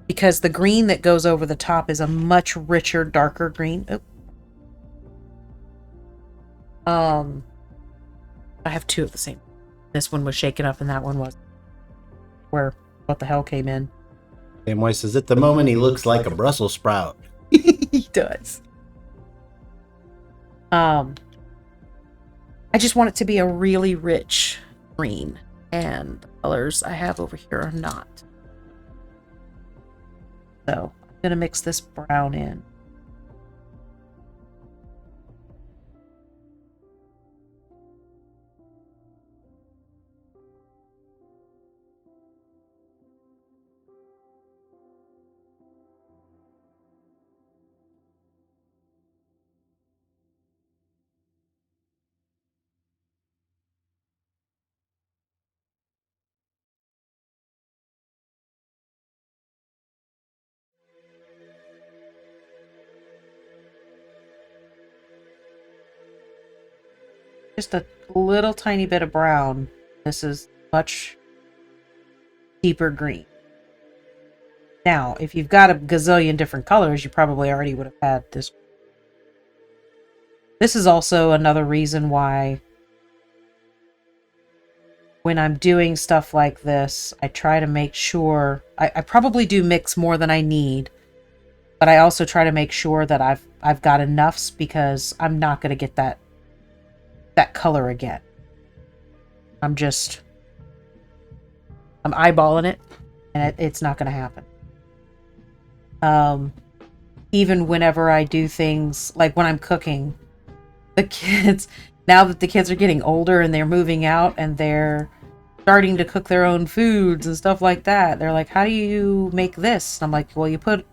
because the green that goes over the top is a much richer, darker green. Oh. I have two of the same. This one was shaken up and that one was. Where what the hell came in. Samwise says, at the moment he looks like a Brussels sprout. He does. I just want it to be a really rich green, and the colors I have over here are not. So I'm gonna mix this brown in. Just a little tiny bit of brown. This is much deeper green. Now, if you've got a gazillion different colors, you probably already would have had this. This is also another reason why when I'm doing stuff like this, I try to make sure... I probably do mix more than I need, but I also try to make sure that I've got enoughs, because I'm not going to get that color again. I'm eyeballing it, and it's not going to happen. Even whenever I do things, like when I'm cooking, the kids, now that the kids are getting older and they're moving out and they're starting to cook their own foods and stuff like that, they're like, how do you make this? And I'm like, well, you put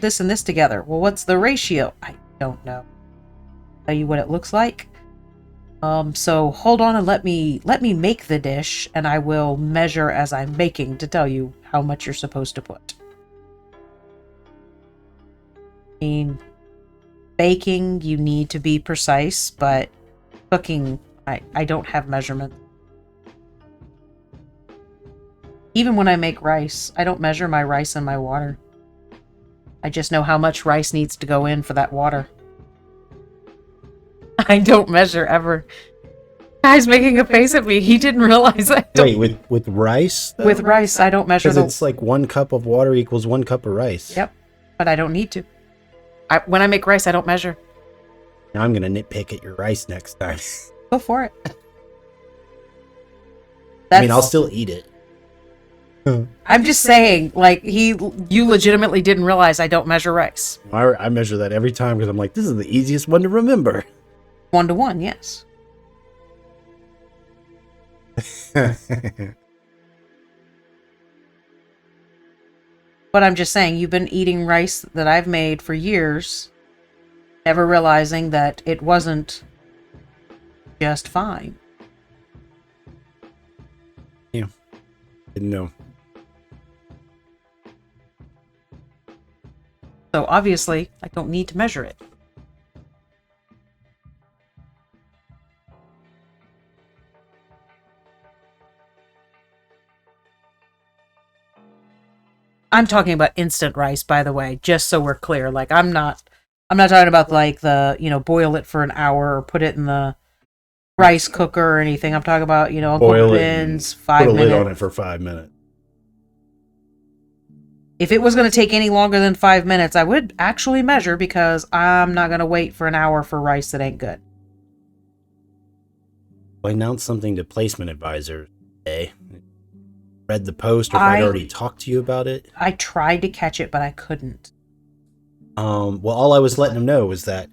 this and this together. Well, what's the ratio? I don't know. Tell you what it looks like. So hold on and let me make the dish, and I will measure as I'm making to tell you how much you're supposed to put. I mean, baking, you need to be precise, but cooking, I don't have measurements. Even when I make rice, I don't measure my rice and my water. I just know how much rice needs to go in for that water. I don't measure ever. Guy's making a face at me. He didn't realize I don't. Wait, with rice? Though? With rice, I don't measure Because it's like 1 cup of water equals 1 cup of rice. Yep, but I don't need to. When I make rice, I don't measure. Now I'm going to nitpick at your rice next time. Go for it. I mean, I'll still eat it. I'm just saying, like, you legitimately didn't realize I don't measure rice. I measure that every time because I'm like, this is the easiest one to remember. 1 to 1, yes. But I'm just saying, you've been eating rice that I've made for years, never realizing that it wasn't just fine. Yeah. Didn't know. So obviously, I don't need to measure it. I'm talking about instant rice, by the way, just so we're clear. Like, I'm not talking about like the, boil it for an hour or put it in the rice cooker or anything. I'm talking about, Uncle Boil Ben's it, 5 minutes. Put a lid on it for 5 minutes. If it was going to take any longer than 5 minutes, I would actually measure because I'm not going to wait for an hour for rice that ain't good. I announced something to placement advisor today. Read the post, or if I'd already talked to you about it. I tried to catch it, but I couldn't. Well, all I was letting them know was that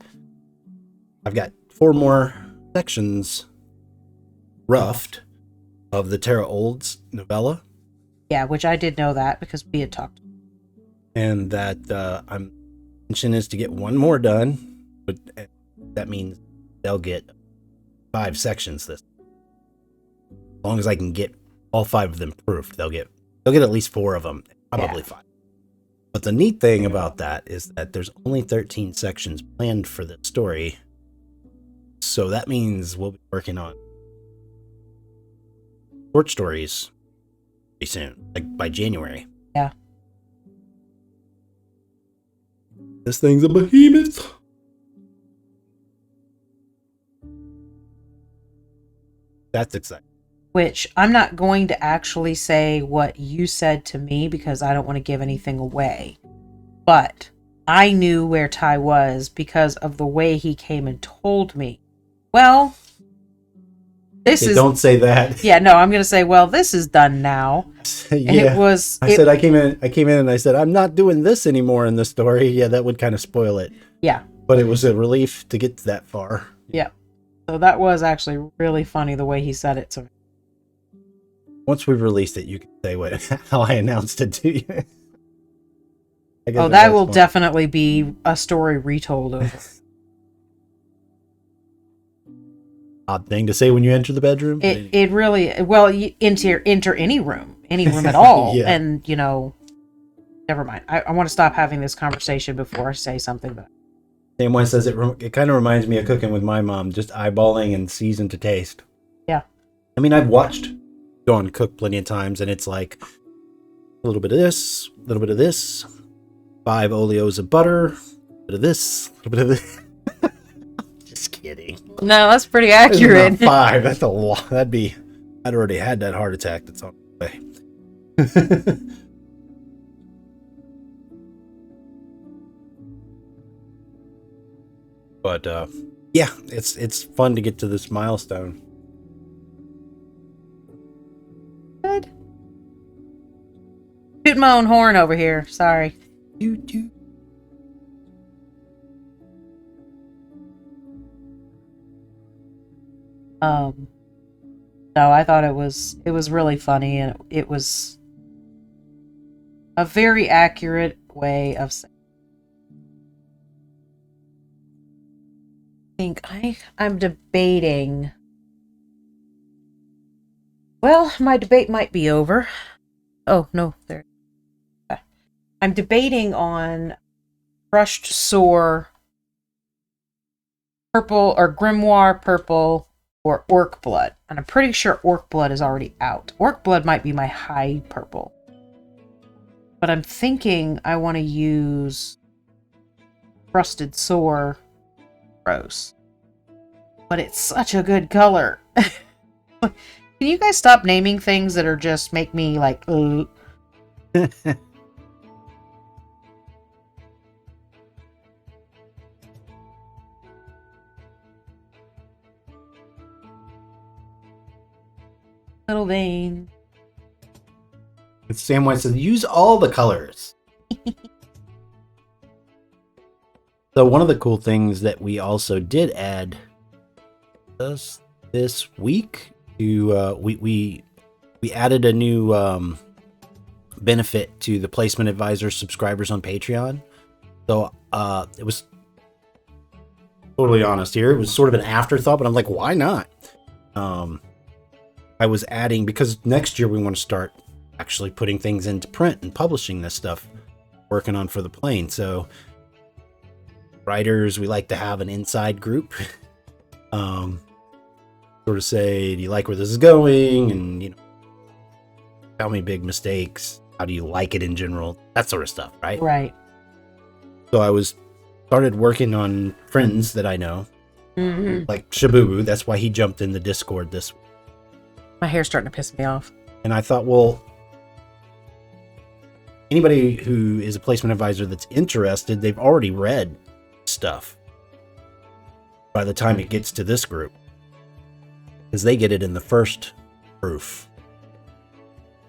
I've got 4 more sections roughed of the Tara Olds novella. Yeah, which I did know that because we had talked. And that I'm intention is to get 1 more done, but that means they'll get 5 sections this. As long as I can get all 5 of them proofed, they'll get at least 4 of them, probably 5. But the neat thing about that is that there's only 13 sections planned for this story. So that means we'll be working on short stories pretty soon, like by January. Yeah. This thing's a behemoth. That's exciting. Which I'm not going to actually say what you said to me because I don't want to give anything away. But I knew where Ty was because of the way he came and told me. Well, this is... Don't say that. Yeah, no, I'm going to say, well, this is done now. Yeah. I came in and I said, I'm not doing this anymore in the story. Yeah, that would kind of spoil it. Yeah. But it was a relief to get that far. Yeah. So that was actually really funny the way he said it to me. Once we've released it, you can say how I announced it to you. That will definitely be a story retold over. Odd thing to say when you enter the bedroom. It really, well, you enter any room at all. Yeah. And, never mind. I want to stop having this conversation before I say something. But same one says it kind of reminds me of cooking with my mom, just eyeballing and season to taste. Yeah. I mean, I've watched Dawn cook plenty of times, and it's like a little bit of this, a little bit of this, 5 oleos of butter, a bit of this, a little bit of this. Just kidding. No, that's pretty accurate. Not 5. That's a lot. I'd already had that heart attack. That's on the way. But yeah, it's fun to get to this milestone. Good. Shoot my own horn over here. Sorry. Toot. No, I thought it was really funny, and it was a very accurate way of saying. I think I'm debating. Well, my debate might be over. Oh, no, there. I'm debating on Crushed Sore purple or Grimoire purple or Orc Blood. And I'm pretty sure Orc Blood is already out. Orc Blood might be my high purple. But I'm thinking I want to use Crusted Sore Rose. But it's such a good color. Can you guys stop naming things that are just make me like, Little vein. It's Samwise says, use all the colors. So one of the cool things that we also did add just this week to we added a new benefit to the Placement Advisor subscribers on Patreon. So it was totally honest here. It was sort of an afterthought, but I'm like, why not? I was adding, because next year we want to start actually putting things into print and publishing this stuff, working on for the plane. So writers, we like to have an inside group, sort of say, do you like where this is going? And, you know, tell me big mistakes. How do you like it in general? That sort of stuff, right? Right. So I started working on friends that I know, like Shabubu. That's why he jumped in the Discord this week. My hair's starting to piss me off. And I thought, well, anybody who is a placement advisor that's interested, they've already read stuff by the time it gets to this group, because they get it in the first proof.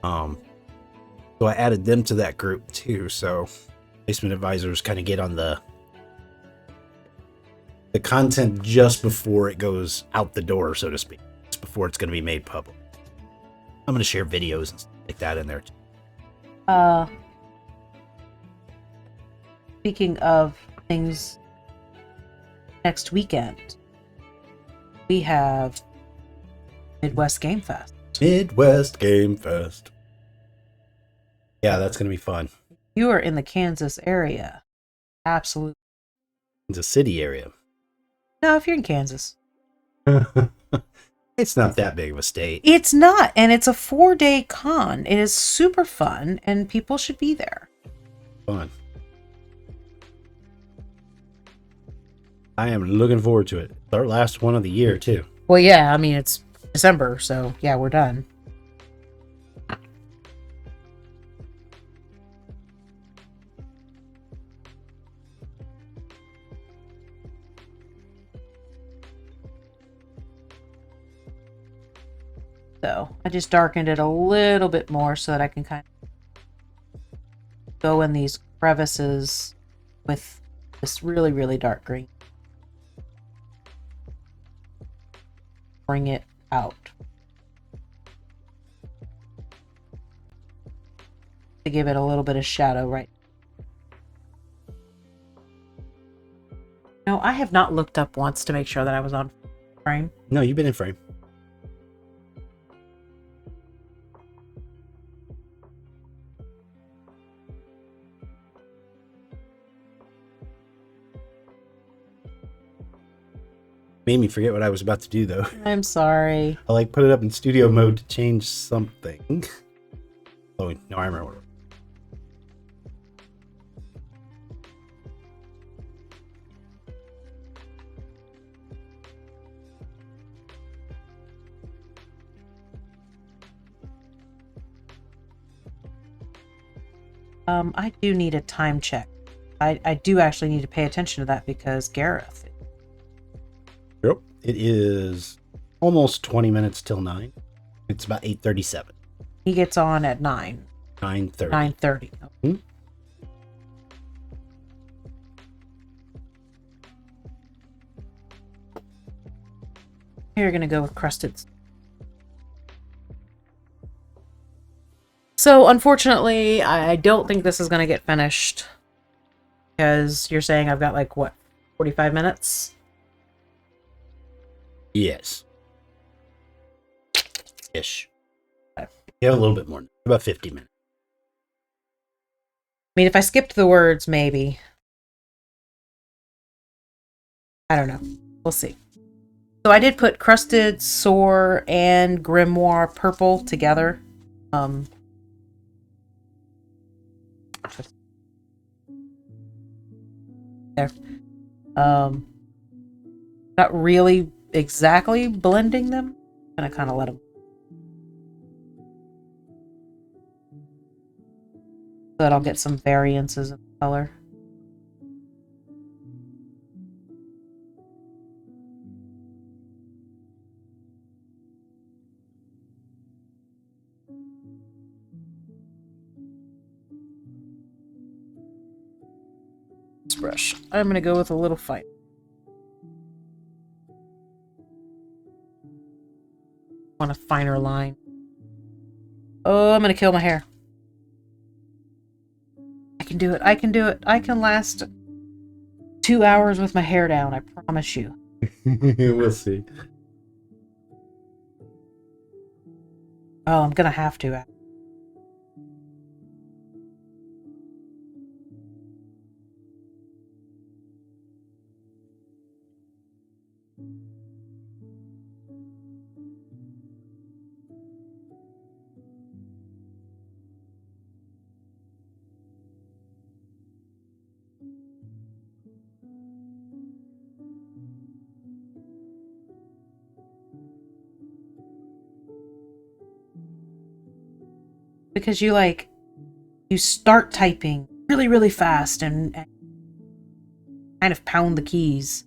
So I added them to that group too, so placement advisors kind of get on the content just before it goes out the door, so to speak, just before it's going to be made public. I'm going to share videos and stuff like that in there too. Speaking of things, next weekend we have Midwest Game Fest. Midwest Game Fest. Yeah, that's going to be fun. You are in the Kansas area. Absolutely. It's a city area. No, if you're in Kansas. It's not that big of a state. It's not, and it's a 4-day con. It is super fun, and people should be there. Fun. I am looking forward to it. It's our last one of the year, too. Well, yeah, I mean, it's December, so yeah, we're done. So I just darkened it a little bit more so that I can kind of go in these crevices with this really, really dark green. Bring it out. To give it a little bit of shadow, right? No, I have not looked up once to make sure that I was on frame. No, you've been in frame. Made me forget what I was about to do, though. I'm sorry. I put it up in studio mode to change something. Oh, no, I remember. I do need a time check. I do actually need to pay attention to that because Gareth. Yep. It is almost 20 minutes till 9. It's about 8:37. He gets on at 9. 9:30. 9:30. Hmm? You're going to go with crusted. So, unfortunately, I don't think this is going to get finished. Because you're saying I've got, 45 minutes? Yes. Ish. Yeah, a little bit more. About 50 minutes. I mean, if I skipped the words, maybe. I don't know. We'll see. So I did put Crusted, Sore, and Grimoire Purple together. There. Not really exactly blending them. I'm gonna kind of let them. So that I'll get some variances in color. This brush. I'm gonna go with a little fine. Want a finer line. Oh, I'm gonna kill my hair. I can do it. I can do it. I can last 2 hours with my hair down. I promise you. We'll see. Oh, I'm gonna have to. Because you start typing really, really fast and kind of pound the keys.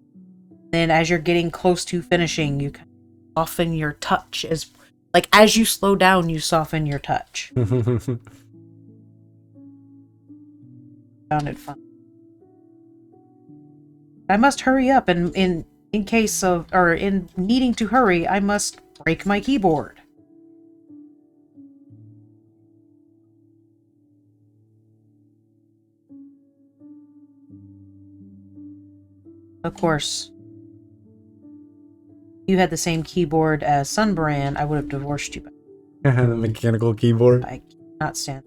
Then as you're getting close to finishing, you kind of soften your touch. As you slow down, you soften your touch. Found it fun. I must hurry up, and in needing to hurry, I must break my keyboard. Of course, if you had the same keyboard as Sunbrand, I would have divorced you. The mechanical keyboard. I cannot stand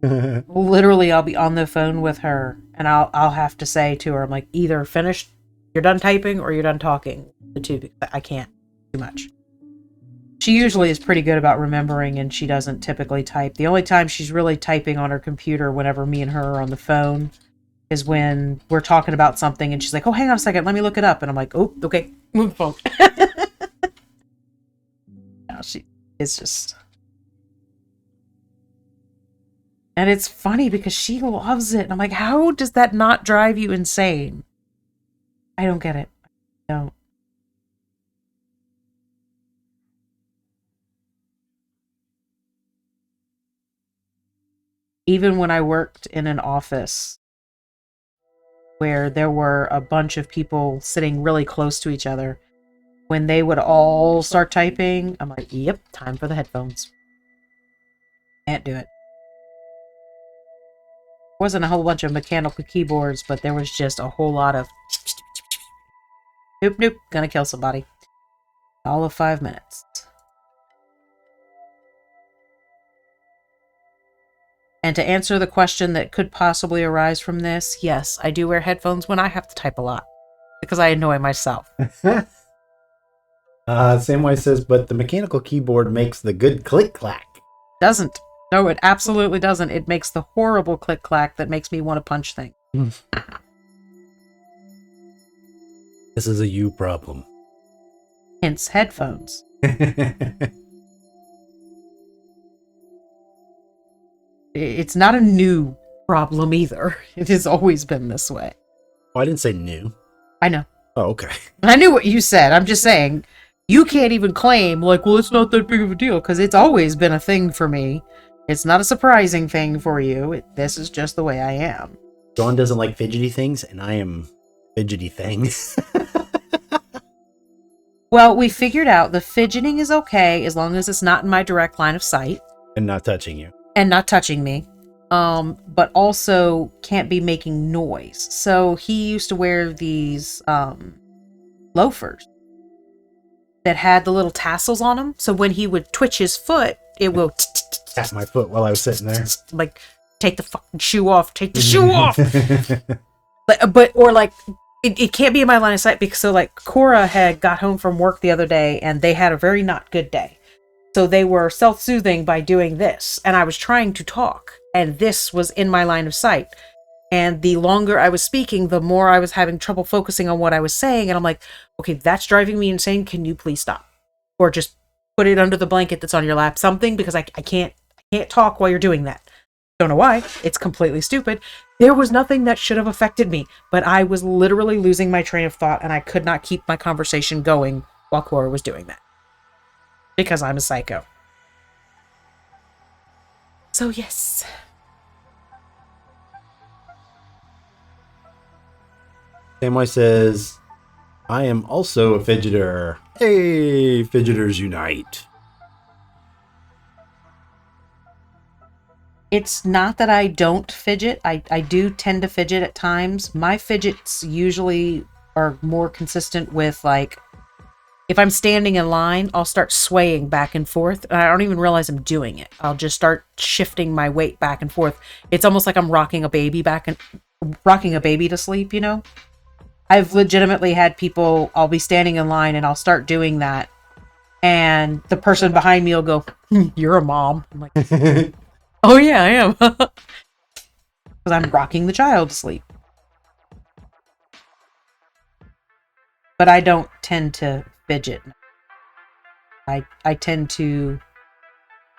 it. Literally, I'll be on the phone with her, and I'll have to say to her, I'm like, either finish, you're done typing, or you're done talking. The two, because I can't too much. She usually is pretty good about remembering, and she doesn't typically type. The only time she's really typing on her computer whenever me and her are on the phone is when we're talking about something, and she's like, oh, hang on a second, let me look it up. And I'm like, oh, okay, move the phone. No, it's just... And it's funny because she loves it. And I'm like, how does that not drive you insane? I don't get it. I don't. Even when I worked in an office where there were a bunch of people sitting really close to each other, when they would all start typing, I'm like, yep, time for the headphones. Can't do it. Wasn't a whole bunch of mechanical keyboards, but there was just a whole lot of nope, nope, gonna kill somebody. All of 5 minutes. And to answer the question that could possibly arise from this, yes, I do wear headphones when I have to type a lot. Because I annoy myself. Samwise says, but the mechanical keyboard makes the good click-clack. Doesn't. No, it absolutely doesn't. It makes the horrible click-clack that makes me want to punch things. This is a you problem. Hence headphones. It's not a new problem either. It has always been this way. Oh, I didn't say new. I know. Oh, okay. I knew what you said. I'm just saying, you can't even claim, like, well, it's not that big of a deal, because it's always been a thing for me. It's not a surprising thing for you. This is just the way I am. Dawn doesn't like fidgety things, and I am fidgety things. Well, we figured out the fidgeting is okay as long as it's not in my direct line of sight. And not touching you. And not touching me. But also can't be making noise. So he used to wear these loafers that had the little tassels on them. So when he would twitch his foot, it will tap my foot while I was sitting there. Like, take the fucking shoe off. Take the shoe off. But or like it can't be in my line of sight because so like Cora had got home from work the other day and they had a very not good day. So they were self-soothing by doing this, and I was trying to talk, and this was in my line of sight. And the longer I was speaking, the more I was having trouble focusing on what I was saying. And I'm like, okay, that's driving me insane. Can you please stop? Or just put it under the blanket that's on your lap, something, because I can't talk while you're doing that. Don't know why. It's completely stupid. There was nothing that should have affected me, but I was literally losing my train of thought, and I could not keep my conversation going while Cora was doing that. Because I'm a psycho. So yes. Samwise says, I am also a fidgeter. Hey, fidgeters unite. It's not that I don't fidget. I do tend to fidget at times. My fidgets usually are more consistent with, like, if I'm standing in line, I'll start swaying back and forth. And I don't even realize I'm doing it. I'll just start shifting my weight back and forth. It's almost like I'm rocking a baby to sleep, you know? I've legitimately had people, I'll be standing in line and I'll start doing that. And the person behind me will go, you're a mom. I'm like, oh yeah, I am. Because I'm rocking the child to sleep. But I don't tend to fidget. I tend to...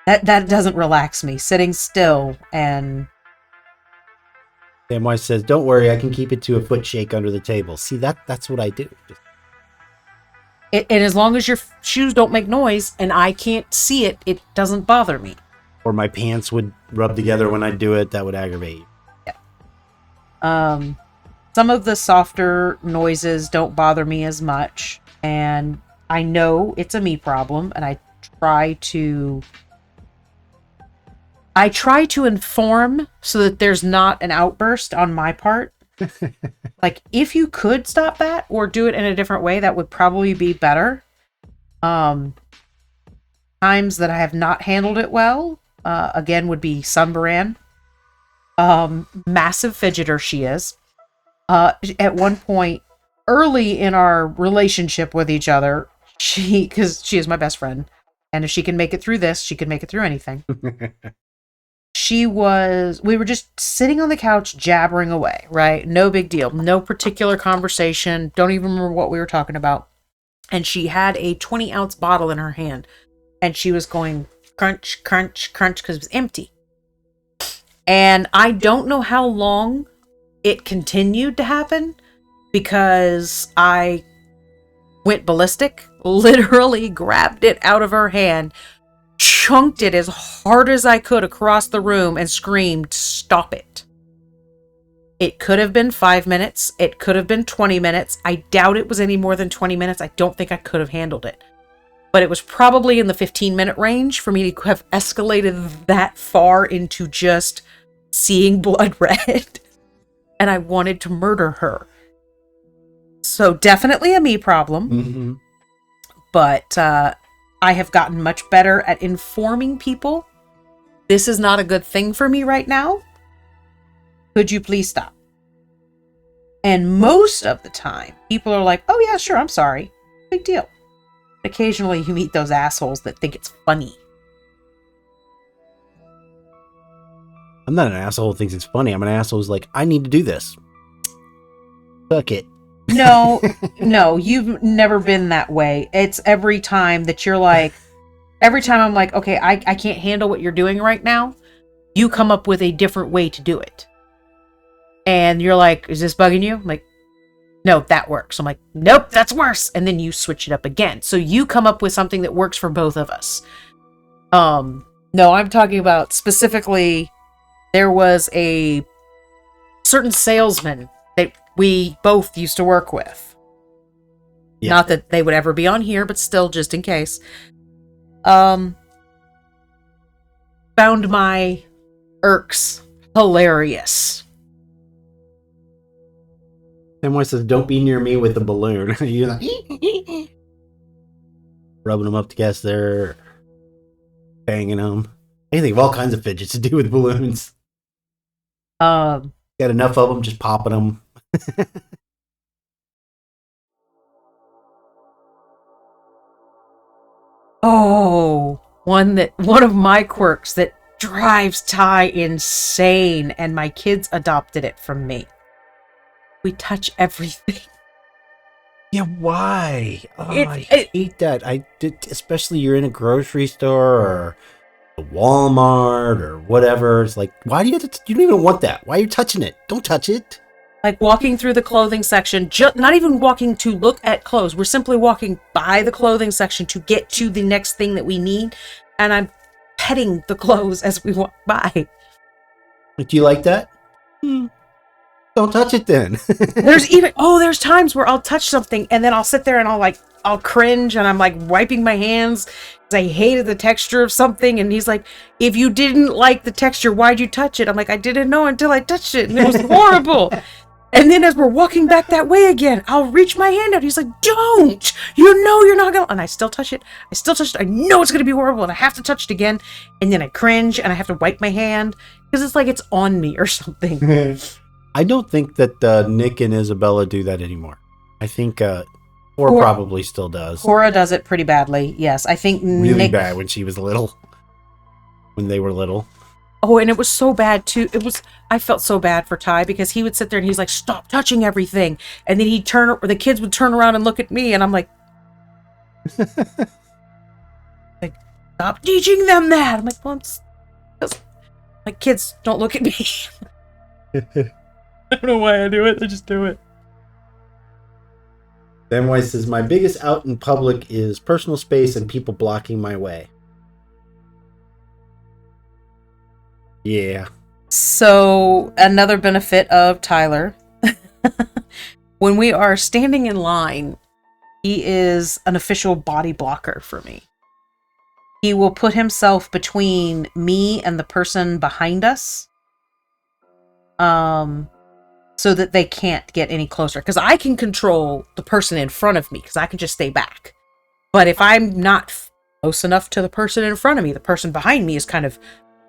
That doesn't relax me. Sitting still and... Samwise says, don't worry, I can keep it to a foot shake under the table. See, that's what I do. And as long as your shoes don't make noise and I can't see it, it doesn't bother me. Or my pants would rub together when I do it. That would aggravate you. Yeah. Some of the softer noises don't bother me as much. And I know it's a me problem. And I try to inform so that there's not an outburst on my part. Like, if you could stop that or do it in a different way, that would probably be better. Times that I have not handled it well, again, would be Sunbaran. Massive fidgeter she is. At one point, early in our relationship with each other, because she is my best friend, and if she can make it through this, she can make it through anything. We were just sitting on the couch jabbering away, right? No big deal. No particular conversation. Don't even remember what we were talking about. And she had a 20-ounce bottle in her hand. And she was going crunch, crunch, crunch because it was empty. And I don't know how long it continued to happen because I went ballistic, literally grabbed it out of her hand, chunked it as hard as I could across the room and screamed, "Stop it." It could have been 5 minutes. It could have been 20 minutes. I doubt it was any more than 20 minutes. I don't think I could have handled it. But it was probably in the 15-minute range for me to have escalated that far into just seeing blood red. And I wanted to murder her. So definitely a me problem. Mm-hmm. But I have gotten much better at informing people. This is not a good thing for me right now. Could you please stop? And most of the time, people are like, oh yeah, sure, I'm sorry. Big deal. Occasionally you meet those assholes that think it's funny. I'm not an asshole who thinks it's funny. I'm an asshole who's like, I need to do this. Suck it. No, you've never been that way. It's every time that you're like, every time I'm like, okay, I can't handle what you're doing right now. You come up with a different way to do it. And you're like, is this bugging you? I'm like, no, that works. I'm like, nope, that's worse. And then you switch it up again. So you come up with something that works for both of us. No, I'm talking about specifically, there was a certain salesman that we both used to work with. Yeah. Not that they would ever be on here, but still, just in case. Found my irks hilarious. Someone says, don't be near me with the balloon. You're like, rubbing them up together, banging them. Anything of all kinds of fidgets to do with balloons. Got enough of them, just popping them. Oh, one of my quirks that drives Ty insane, and my kids adopted it from me. We touch everything. Yeah, why? Oh, I It hate that. I did, especially you're in a grocery store or a Walmart or whatever. It's like, why do you have to? You don't even want that. Why are you touching it? Don't touch it. like walking through the clothing section, not even walking to look at clothes. We're simply walking by the clothing section to get to the next thing that we need, and I'm petting the clothes as we walk by. Do you like that? Don't touch it then. There's times where I'll touch something and then I'll sit there and I'll cringe, and I'm like wiping my hands because I hated the texture of something, and he's like, if you didn't like the texture, why'd you touch it? I'm like, I didn't know until I touched it, and it was horrible. And then as we're walking back that way again, I'll reach my hand out. He's like, don't! You know you're not gonna... And I still touch it. I know it's gonna be horrible, and I have to touch it again. And then I cringe, and I have to wipe my hand because it's like it's on me or something. I don't think that Nick and Isabella do that anymore. I think Cora probably still does. Cora does it pretty badly, yes. I think really Nick... bad when she was little. When they were little. Oh, and it was so bad too. I felt so bad for Ty because he would sit there and he's like, stop touching everything. And then the kids would turn around and look at me, and I'm like, stop teaching them that. I'm like, well, my kids don't look at me. I don't know why I do it. I just do it. Then says, my biggest out in public is personal space and people blocking my way. Yeah. So another benefit of Tyler, when we are standing in line, he is an official body blocker for me. He will put himself between me and the person behind us, so that they can't get any closer. Because I can control the person in front of me, because I can just stay back. But if I'm not close enough to the person in front of me, the person behind me is kind of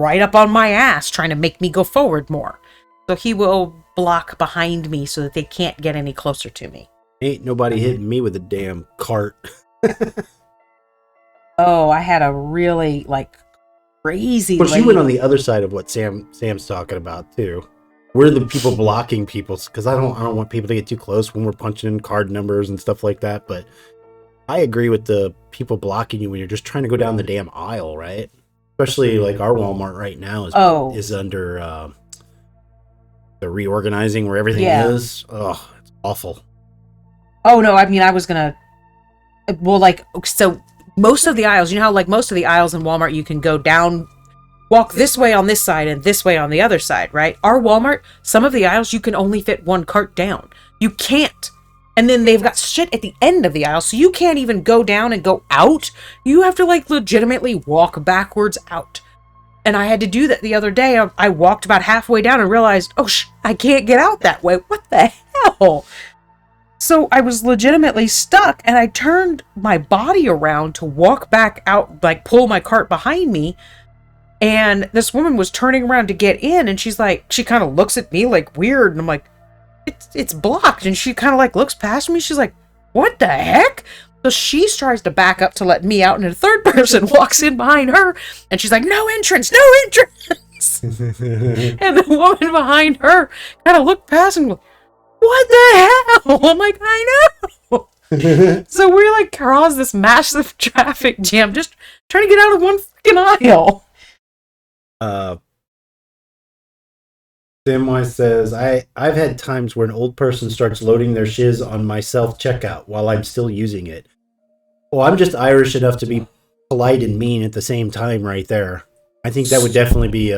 right up on my ass trying to make me go forward more. So he will block behind me so that they can't get any closer to me. Ain't nobody hitting me with a damn cart. Oh, I had a really crazy. But she went on the other side of what Sam's talking about too. We're the people blocking people, because I don't want people to get too close when we're punching in card numbers and stuff like that. But I agree with the people blocking you when you're just trying to go down the damn aisle, right? Especially like our Walmart right now is under the reorganizing where everything is. Oh, it's awful. Oh no, I mean I was gonna. Well, so most of the aisles, you know how most of the aisles in Walmart you can go down, walk this way on this side and this way on the other side, right? Our Walmart, some of the aisles you can only fit one cart down. You can't. And then they've got shit at the end of the aisle, so you can't even go down and go out. You have to legitimately walk backwards out. And I had to do that the other day. I walked about halfway down and realized, I can't get out that way. What the hell? So I was legitimately stuck, and I turned my body around to walk back out, pull my cart behind me. And this woman was turning around to get in, and she's like, she kind of looks at me weird, and I'm like, it's blocked. And she kind of looks past me. She's like, what the heck? So she tries to back up to let me out, and a third person walks in behind her, and she's like, no entrance, no entrance. And the woman behind her kind of looked past and goes, what the hell? I'm like, I know. So we caused this massive traffic jam just trying to get out of one freaking aisle. Samwise says, I've had times where an old person starts loading their shiz on my self-checkout while I'm still using it. Well, I'm just Irish enough to be polite and mean at the same time right there. I think that would definitely be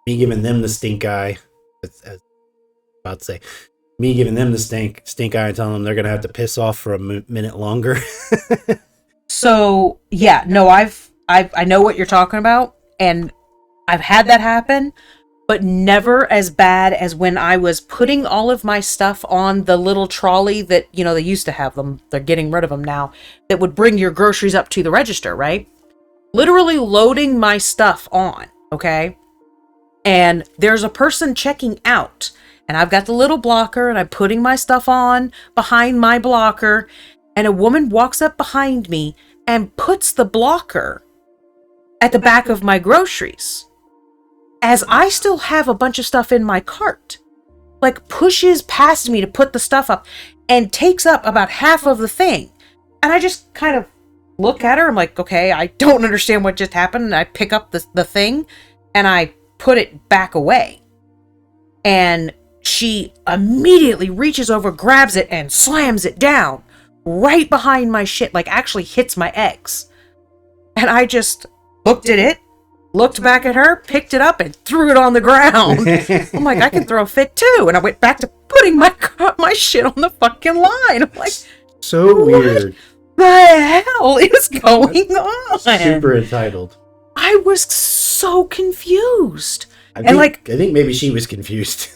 me giving them the stink eye. As about to say, me giving them the stink eye and telling them they're going to have to piss off for a minute longer. So, yeah, no, I know what you're talking about, and I've had that happen. But never as bad as when I was putting all of my stuff on the little trolley that, they used to have them. They're getting rid of them now. That would bring your groceries up to the register, right? Literally loading my stuff on, okay? And there's a person checking out. And I've got the little blocker, and I'm putting my stuff on behind my blocker. And a woman walks up behind me and puts the blocker at the back of my groceries as I still have a bunch of stuff in my cart. Like, pushes past me to put the stuff up and takes up about half of the thing. And I just kind of look at her. I'm like, okay, I don't understand what just happened. And I pick up the thing and I put it back away. And she immediately reaches over, grabs it, and slams it down right behind my shit. Like, actually hits my eggs. And I just looked at it, looked back at her, picked it up, and threw it on the ground. I'm like, I can throw a fit too. And I went back to putting my shit on the fucking line. I'm like, so weird. What the hell is going on? Super entitled. I was so confused. I think maybe she was confused.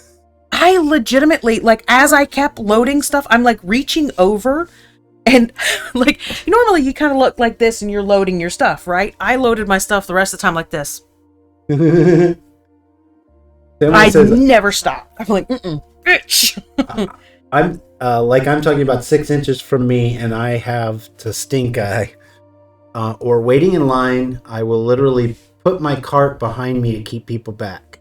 I legitimately, like, as I kept loading stuff, I'm like reaching over and like, normally you kind of look like this and you're loading your stuff, right? I loaded my stuff the rest of the time like this. I never stop. I'm like, bitch. I'm talking about 6 inches from me, and I have to stink eye. Or waiting in line, I will literally put my cart behind me to keep people back.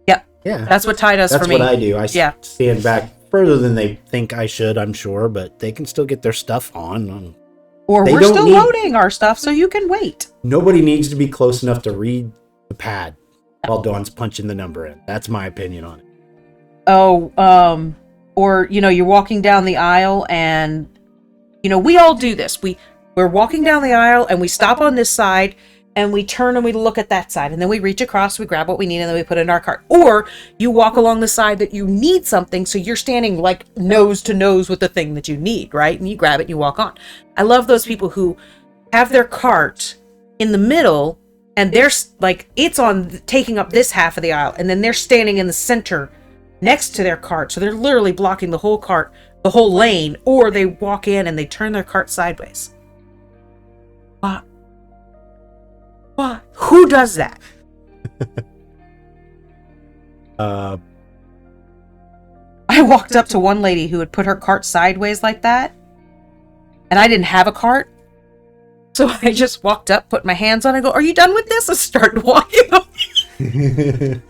Yep. Yeah. That's what Ty does for me. That's what I do. I stand back further than they think I should, I'm sure, but they can still get their stuff on. Or we're still loading our stuff, so you can wait. Nobody needs to be close enough to read the pad while Dawn's punching the number in. That's my opinion on it. Oh, or, you're walking down the aisle and, we all do this. We're walking down the aisle and we stop on this side and we turn and we look at that side. And then we reach across, we grab what we need, and then we put it in our cart. Or you walk along the side that you need something, so you're standing like nose to nose with the thing that you need, right? And you grab it and you walk on. I love those people who have their cart in the middle and they're like, it's on taking up this half of the aisle. And then they're standing in the center next to their cart. So they're literally blocking the whole cart, the whole lane, or they walk in and they turn their cart sideways. What? Who does that? I walked up to one lady who had put her cart sideways like that, and I didn't have a cart. So I just walked up, put my hands on it, and go, "Are you done with this?" And started walking up. And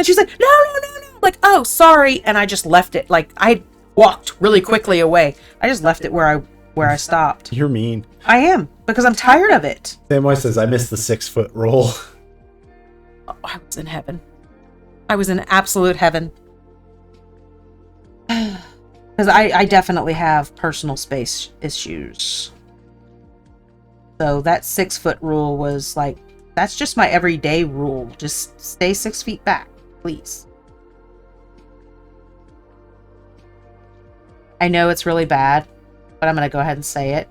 she's like, no. I'm like, oh, sorry. And I just left it. Like, I walked really quickly away. I just left it where I stopped. You're mean. I am, because I'm tired of it. Samwise says, I missed the 6-foot roll. Oh, I was in heaven. I was in absolute heaven. Because I definitely have personal space issues. So that 6-foot rule was like, that's just my everyday rule. Just stay 6 feet back, please. I know it's really bad, but I'm going to go ahead and say it.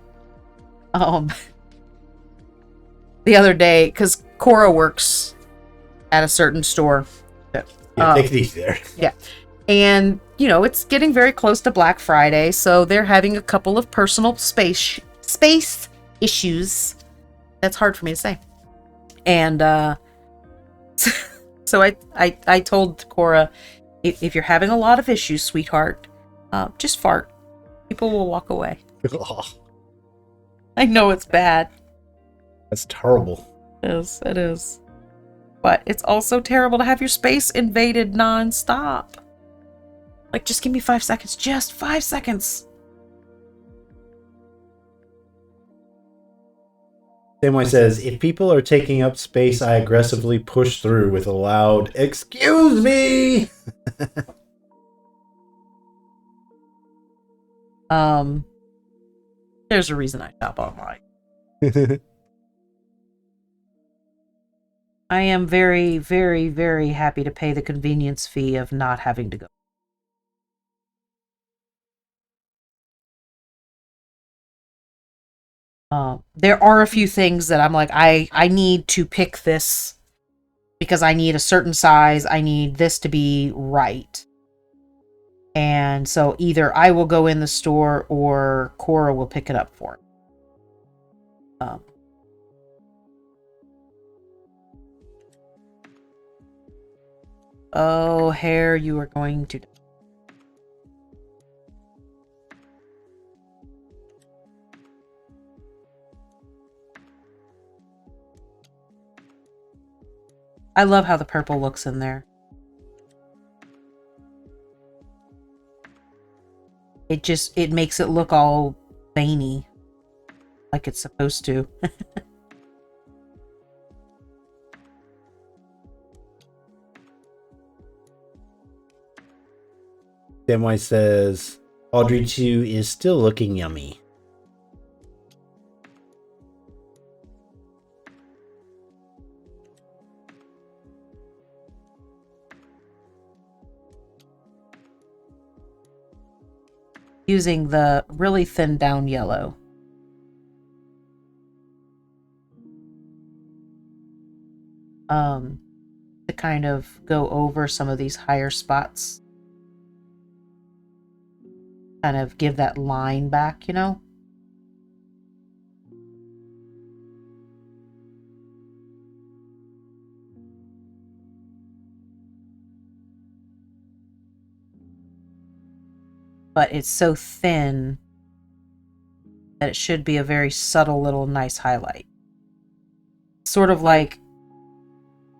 The other day, because Cora works at a certain store. Yeah, take it easy there. Yeah. And, it's getting very close to Black Friday, so they're having a couple of personal space issues. That's hard for me to say. And so I told Cora, if you're having a lot of issues, sweetheart, just fart. People will walk away. I know it's bad. That's terrible. It is. But it's also terrible to have your space invaded nonstop. Like, just give me 5 seconds. Just 5 seconds. Samwise says, if people are taking up space, I aggressively push through with a loud, "Excuse me!" There's a reason I shop online. I am very, very, very happy to pay the convenience fee of not having to go. There are a few things that I'm like, I need to pick this because I need a certain size. I need this to be right. And so either I will go in the store or Cora will pick it up for me. Oh, hair, you are going to... I love how the purple looks in there. It makes it look all veiny, like it's supposed to. Denwai says, Audrey 2 is still looking yummy. Using the really thin down yellow. To kind of go over some of these higher spots. Kind of give that line back, you know? But it's so thin that it should be a very subtle little nice highlight. Sort of like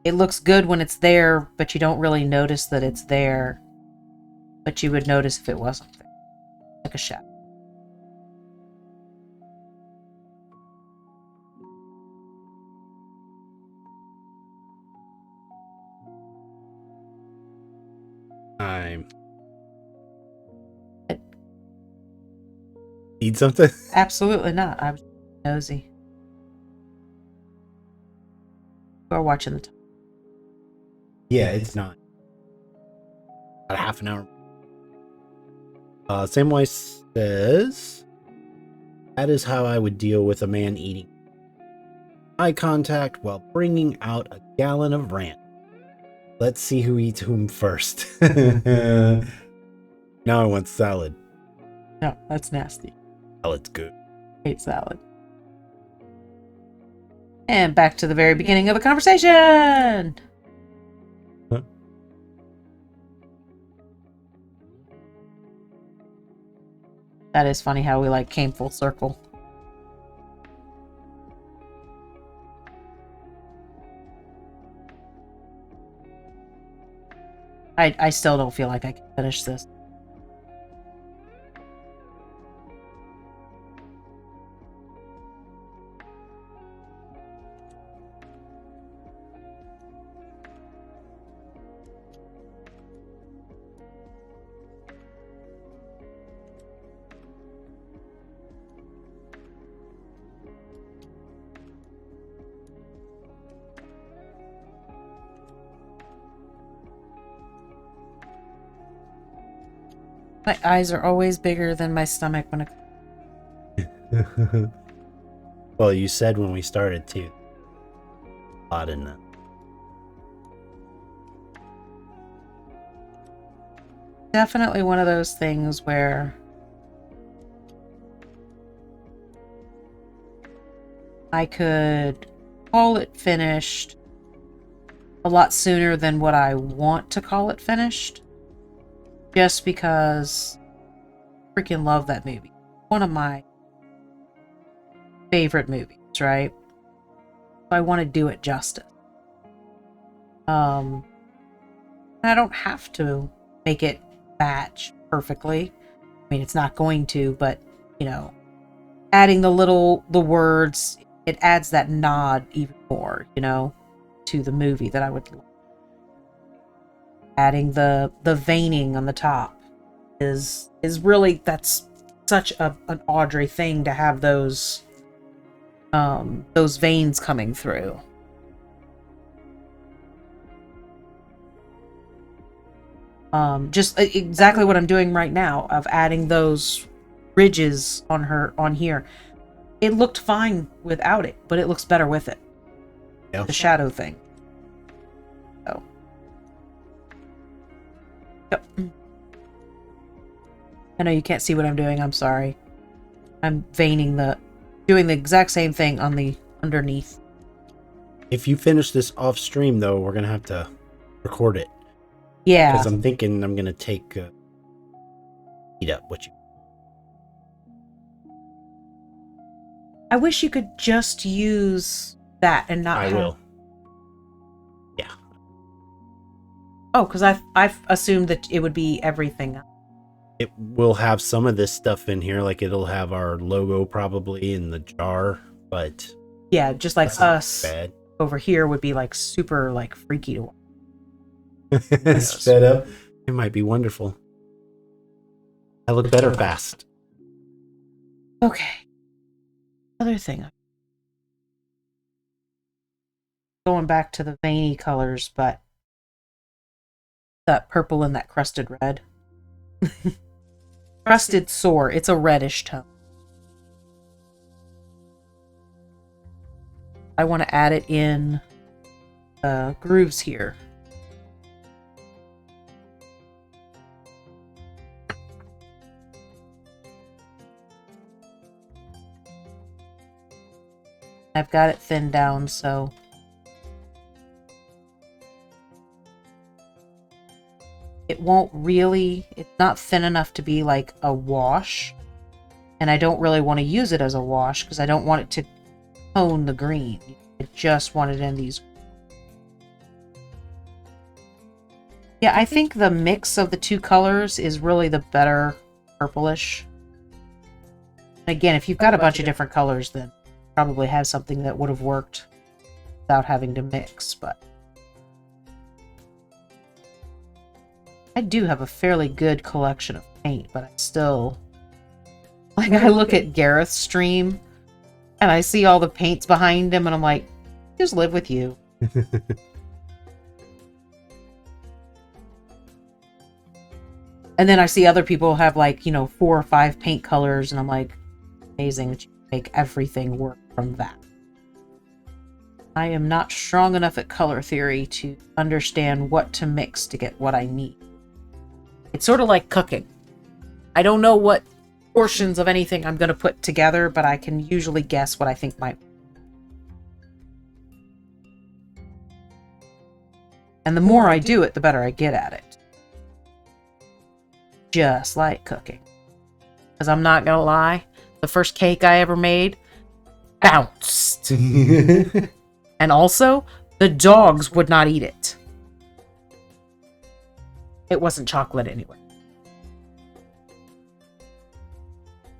it looks good when it's there, but you don't really notice that it's there. But you would notice if it wasn't there. Like a shadow. I need something? Absolutely not. I was nosy. We're watching the time. Yeah, it's not. About half an hour. Samwise says, that is how I would deal with a man eating eye contact while bringing out a gallon of rant. Let's see who eats whom first. Now I want salad. No, that's nasty. Salad's good. Hate salad. And back to the very beginning of the conversation. Huh? That is funny how we like came full circle. I still don't feel like I can finish this. My eyes are always bigger than my stomach when it... Well, you said when we started too. A lot in that. Definitely one of those things where I could call it finished a lot sooner than what I want to call it finished. Just because I freaking love that movie. One of my favorite movies, right? I want to do it justice. I don't have to make it match perfectly. I mean, it's not going to, but, you know, adding the words, it adds that nod even more, you know, to the movie that I would like. Adding the veining on the top is really, that's such an Audrey thing to have those veins coming through. Just exactly what I'm doing right now of adding those ridges on here. It looked fine without it, but it looks better with it. Yeah. The shadow thing. So. Yep. I know you can't see what I'm doing. I'm sorry. I'm veining doing the exact same thing on the underneath. If you finish this off stream, though, we're gonna have to record it. Yeah. Because I'm thinking I'm gonna take eat up what you. I wish you could just use that and not. I will. Yeah, Oh, because I've assumed that it would be everything. It will have some of this stuff in here, like it'll have our logo probably in the jar, but Yeah, just like that's not us bad. over here would be like super like freaky to watch. Sped up. It might be wonderful. I look better fast. Okay. Other thing. Going back to the veiny colors, but that purple and that crusted red. Crusted sore. It's a reddish tone. I want to add it in the grooves here. I've got it thinned down, so it won't really, it's not thin enough to be like a wash. And I don't really want to use it as a wash because I don't want it to tone the green. I just want it in these. Yeah, I think the mix of the two colors is really the better purplish. Again, if you've got a bunch of different colors, then probably have something that would have worked without having to mix, but I do have a fairly good collection of paint, but I still, like, I look at Gareth's stream and I see all the paints behind him and I'm like, just live with you. And then I see other people have like, 4 or 5 paint colors and I'm like, amazing that you make everything work from that. I am not strong enough at color theory to understand what to mix to get what I need. It's sort of like cooking. I don't know what portions of anything I'm going to put together, but I can usually guess what I think might. And the more I do it, the better I get at it. Just like cooking. Because I'm not going to lie, the first cake I ever made bounced. And also, the dogs would not eat it. It wasn't chocolate anyway.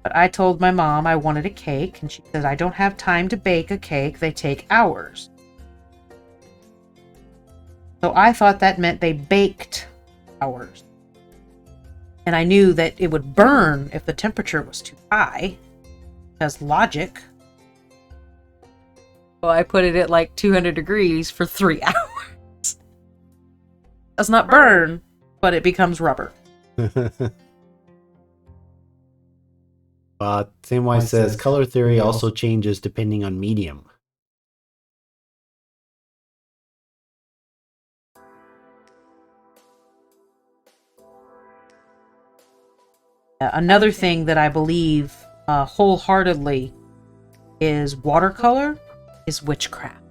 But I told my mom I wanted a cake, and she said, I don't have time to bake a cake. They take hours. So I thought that meant they baked hours. And I knew that it would burn if the temperature was too high. Because logic. So I put it at like 200 degrees for 3 hours. Does not burn, but it becomes rubber. Samwise says color theory also changes depending on medium. Another thing that I believe wholeheartedly is watercolor is witchcraft.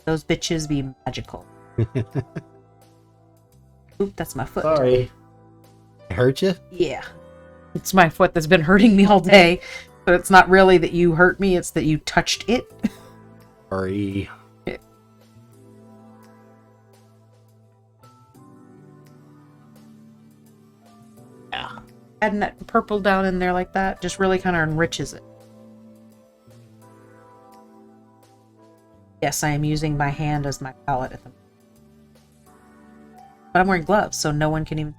Those bitches be magical. Oop, that's my foot. Sorry. I hurt you? Yeah. It's my foot that's been hurting me all day. So it's not really that you hurt me, it's that you touched it. Sorry. Yeah. Adding that purple down in there like that just really kind of enriches it. Yes, I am using my hand as my palette at the moment. But I'm wearing gloves, so no one can even...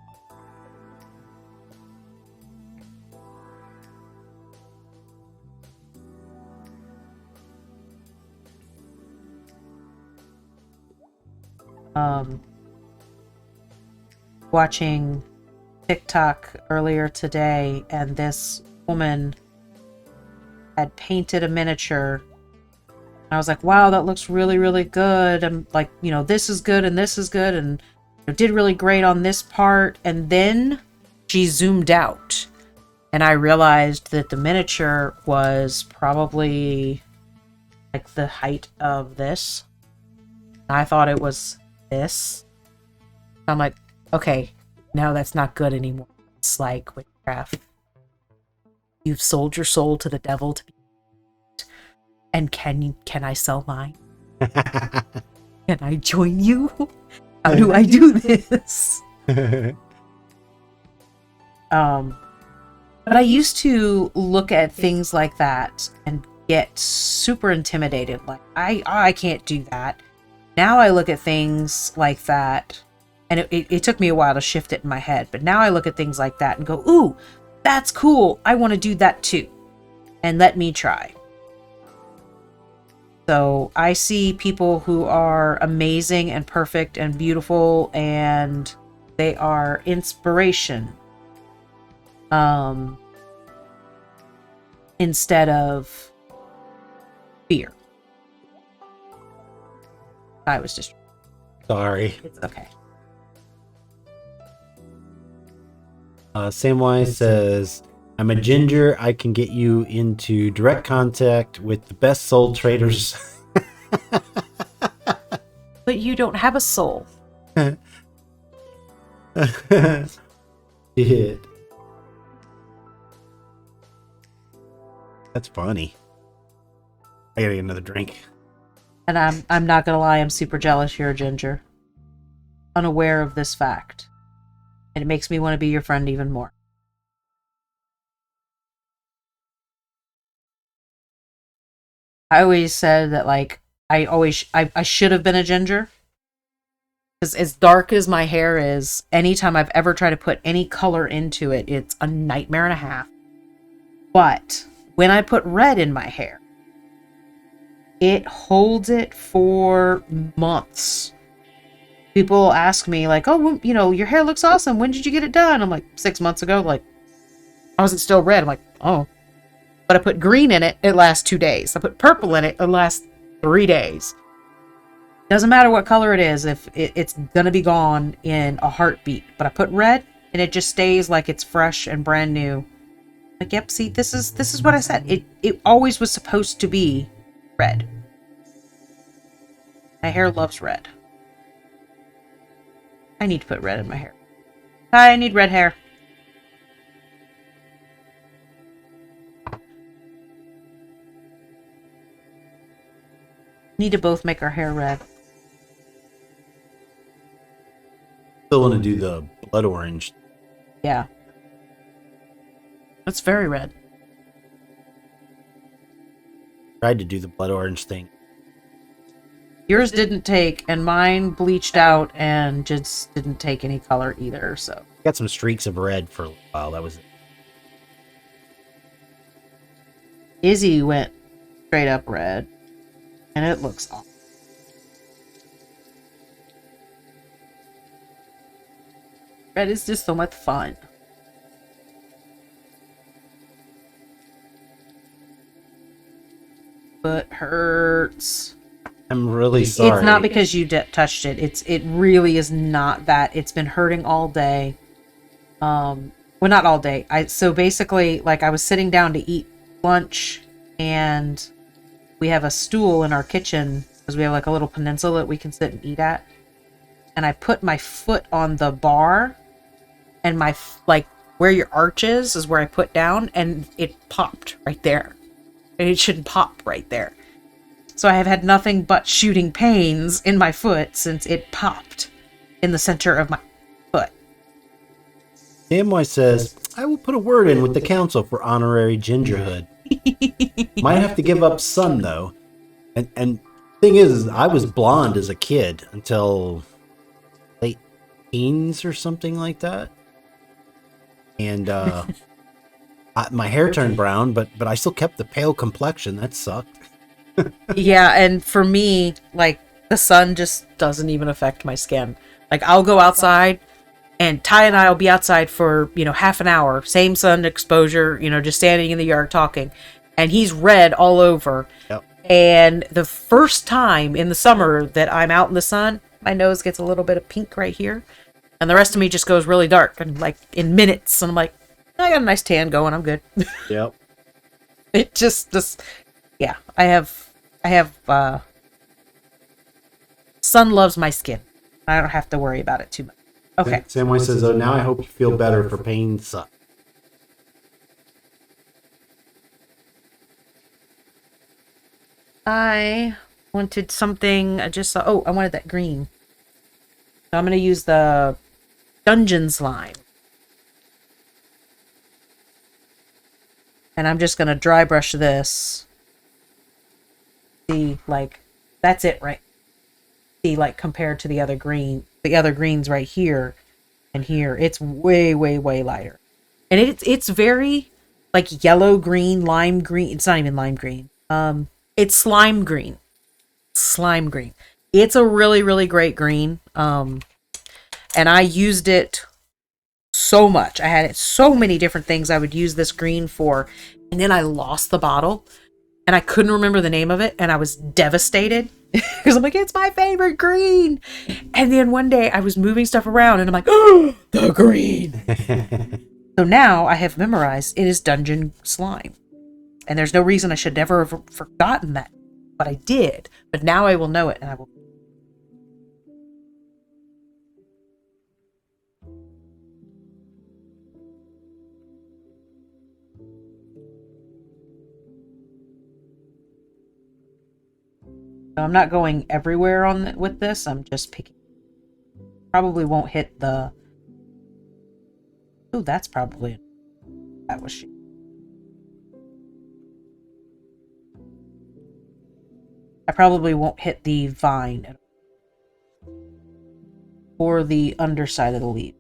Watching TikTok earlier today, and this woman had painted a miniature. I was like, wow, that looks really, really good. I'm like, this is good and this is good, and did really great on this part. And then she zoomed out, and I realized that the miniature was probably like the height of this. I thought it was this. I'm like, okay, now that's not good anymore. It's like witchcraft. You've sold your soul to the devil to be... And can I sell mine? Can I join you? How do I do this? But I used to look at things like that and get super intimidated. Like, I can't do that. Now I look at things like that, and it took me a while to shift it in my head. But now I look at things like that and go, ooh, that's cool. I want to do that too. And let me try. So I see people who are amazing and perfect and beautiful, and they are inspiration. Instead of fear. I was just Sorry. It's okay. Samwise says, I'm a ginger. I can get you into direct contact with the best soul traders. But you don't have a soul. Shit. That's funny. I gotta get another drink. And I'm not gonna lie, I'm super jealous you're a ginger. Unaware of this fact. And it makes me want to be your friend even more. I always said that, like, I should have been a ginger. Because as dark as my hair is, anytime I've ever tried to put any color into it, it's a nightmare and a half. But when I put red in my hair, it holds it for months. People ask me, like, oh, well, you know, your hair looks awesome. When did you get it done? I'm like, 6 months ago. Like, I wasn't still red. I'm like, oh. But I put green in it, it lasts 2 days. I put purple in it, it lasts 3 days. Doesn't matter what color it is, if it's gonna be gone in a heartbeat. But I put red, and it just stays like it's fresh and brand new. Like, yep, see, this is what I said. It always was supposed to be red. My hair loves red. I need to put red in my hair. I need red hair. Need to both make our hair red. Still want to do the blood orange. Yeah. That's very red. Tried to do the blood orange thing. Yours didn't take, and mine bleached out and just didn't take any color either, so. Got some streaks of red for a while. That was it. Izzy went straight up red, and it looks awesome. Red is just so much fun. But hurts. I'm really sorry. It's not because you touched it. It really is not that. It's been hurting all day. Well, not all day. So basically, like, I was sitting down to eat lunch, and we have a stool in our kitchen because we have like a little peninsula that we can sit and eat at. And I put my foot on the bar, and my like where your arch is where I put down, and it popped right there. And it shouldn't pop right there. So I have had nothing but shooting pains in my foot since it popped in the center of my foot. Samwise says, I will put a word in with the council for honorary gingerhood. Might have to give up sun, though. And thing is, I was blonde as a kid until late teens or something like that. And my hair turned brown, but I still kept the pale complexion. That sucked. Yeah, and for me, like, the sun just doesn't even affect my skin. Like, I'll go outside, and Ty and I will be outside for, half an hour, same sun exposure, just standing in the yard talking, and he's red all over. Yep. And the first time in the summer that I'm out in the sun, my nose gets a little bit of pink right here, and the rest of me just goes really dark, and like in minutes, and I'm like, I got a nice tan going, I'm good. Yep. It just yeah, I have sun loves my skin. I don't have to worry about it too much. Okay. Samwise says, oh, now I hope you feel better, for pain sucks. I Wanted something, I just saw, oh, I wanted that green. So I'm going to use the dungeon slime. And I'm just going to dry brush this. See, like, that's it, right? See, like, compared to the other greens right here and here, it's way, way, way lighter. And it's very, like, yellow green, lime green. It's not even lime green. It's slime green. Slime green. It's a really, really great green. And I used it so much. I had so many different things I would use this green for. And then I lost the bottle and I couldn't remember the name of it. And I was devastated because I'm like, it's my favorite green. And then one day I was moving stuff around and I'm like, oh, the green. So now I have memorized it is dungeon slime. And there's no reason I should never have forgotten that. But I did. But now I will know it and I will. So I'm not going everywhere with this. I'm just picking. Probably won't hit the. Oh, that's probably. That was she. I probably won't hit the vine at all. Or the underside of the leaf.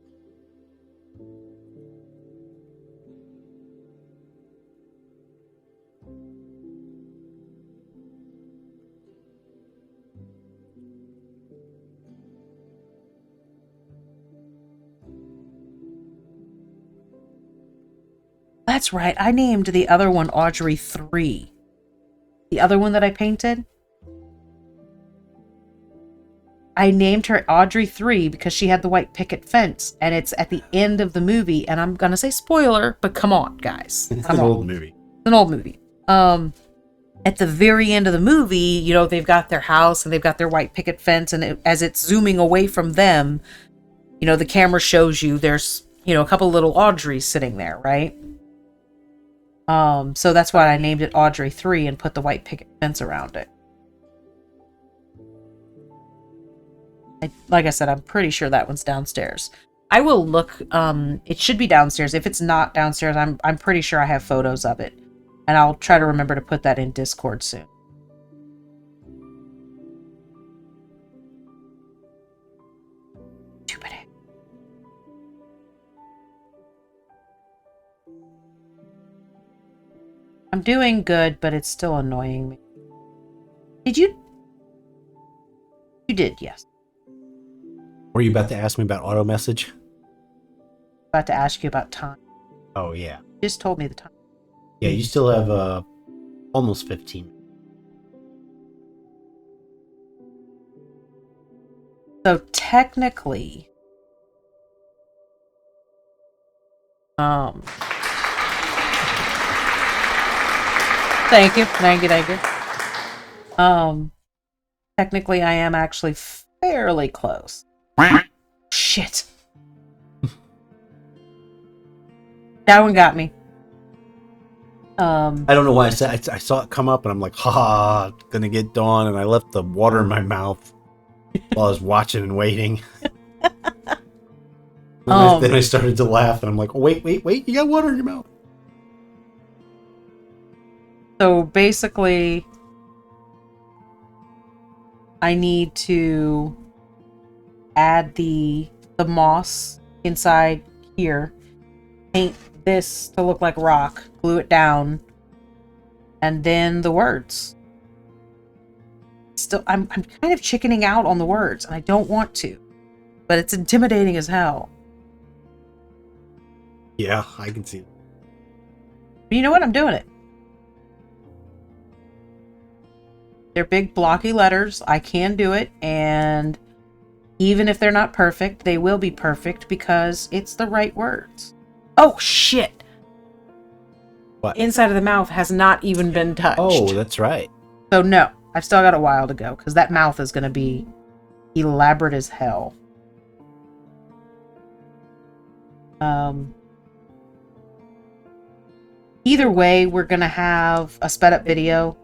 That's right. I named the other one Audrey 3. The other one that I painted. I named her Audrey 3 because she had the white picket fence. And it's at the end of the movie. And I'm going to say spoiler, but come on, guys. It's an old movie. It's an old movie. At the very end of the movie, you know, they've got their house and they've got their white picket fence. And as it's zooming away from them, you know, the camera shows you there's, you know, a couple little Audreys sitting there, right? So that's why I named it Audrey 3 and put the white picket fence around it. Like I said, I'm pretty sure that one's downstairs. I will look, it should be downstairs. If it's not downstairs, I'm pretty sure I have photos of it. And I'll try to remember to put that in Discord soon. Stupid. I'm doing good, but it's still annoying me. Did you? You did, yes. Were you about to ask me about auto message? About to ask you about time. Oh, yeah. You just told me the time. Yeah, you still have almost 15. So technically, thank you. Technically I am actually fairly close. Shit. That one got me. I don't know why I saw it come up and I'm like, ha, gonna get dawn, and I left the water in my mouth while I was watching and waiting. Then I started to laugh and I'm like, oh, wait, you got water in your mouth. So basically, I need to add the moss inside here, paint this to look like rock, glue it down, and then the words. Still, I'm kind of chickening out on the words, and I don't want to, but it's intimidating as hell. Yeah, I can see it. But you know what? I'm doing it. They're big blocky letters. I can do it, and even if they're not perfect, they will be perfect because it's the right words. Oh, shit! What? Inside of the mouth has not even been touched. Oh, that's right. So no, I've still got a while to go because that mouth is going to be elaborate as hell. Either way, we're going to have a sped up video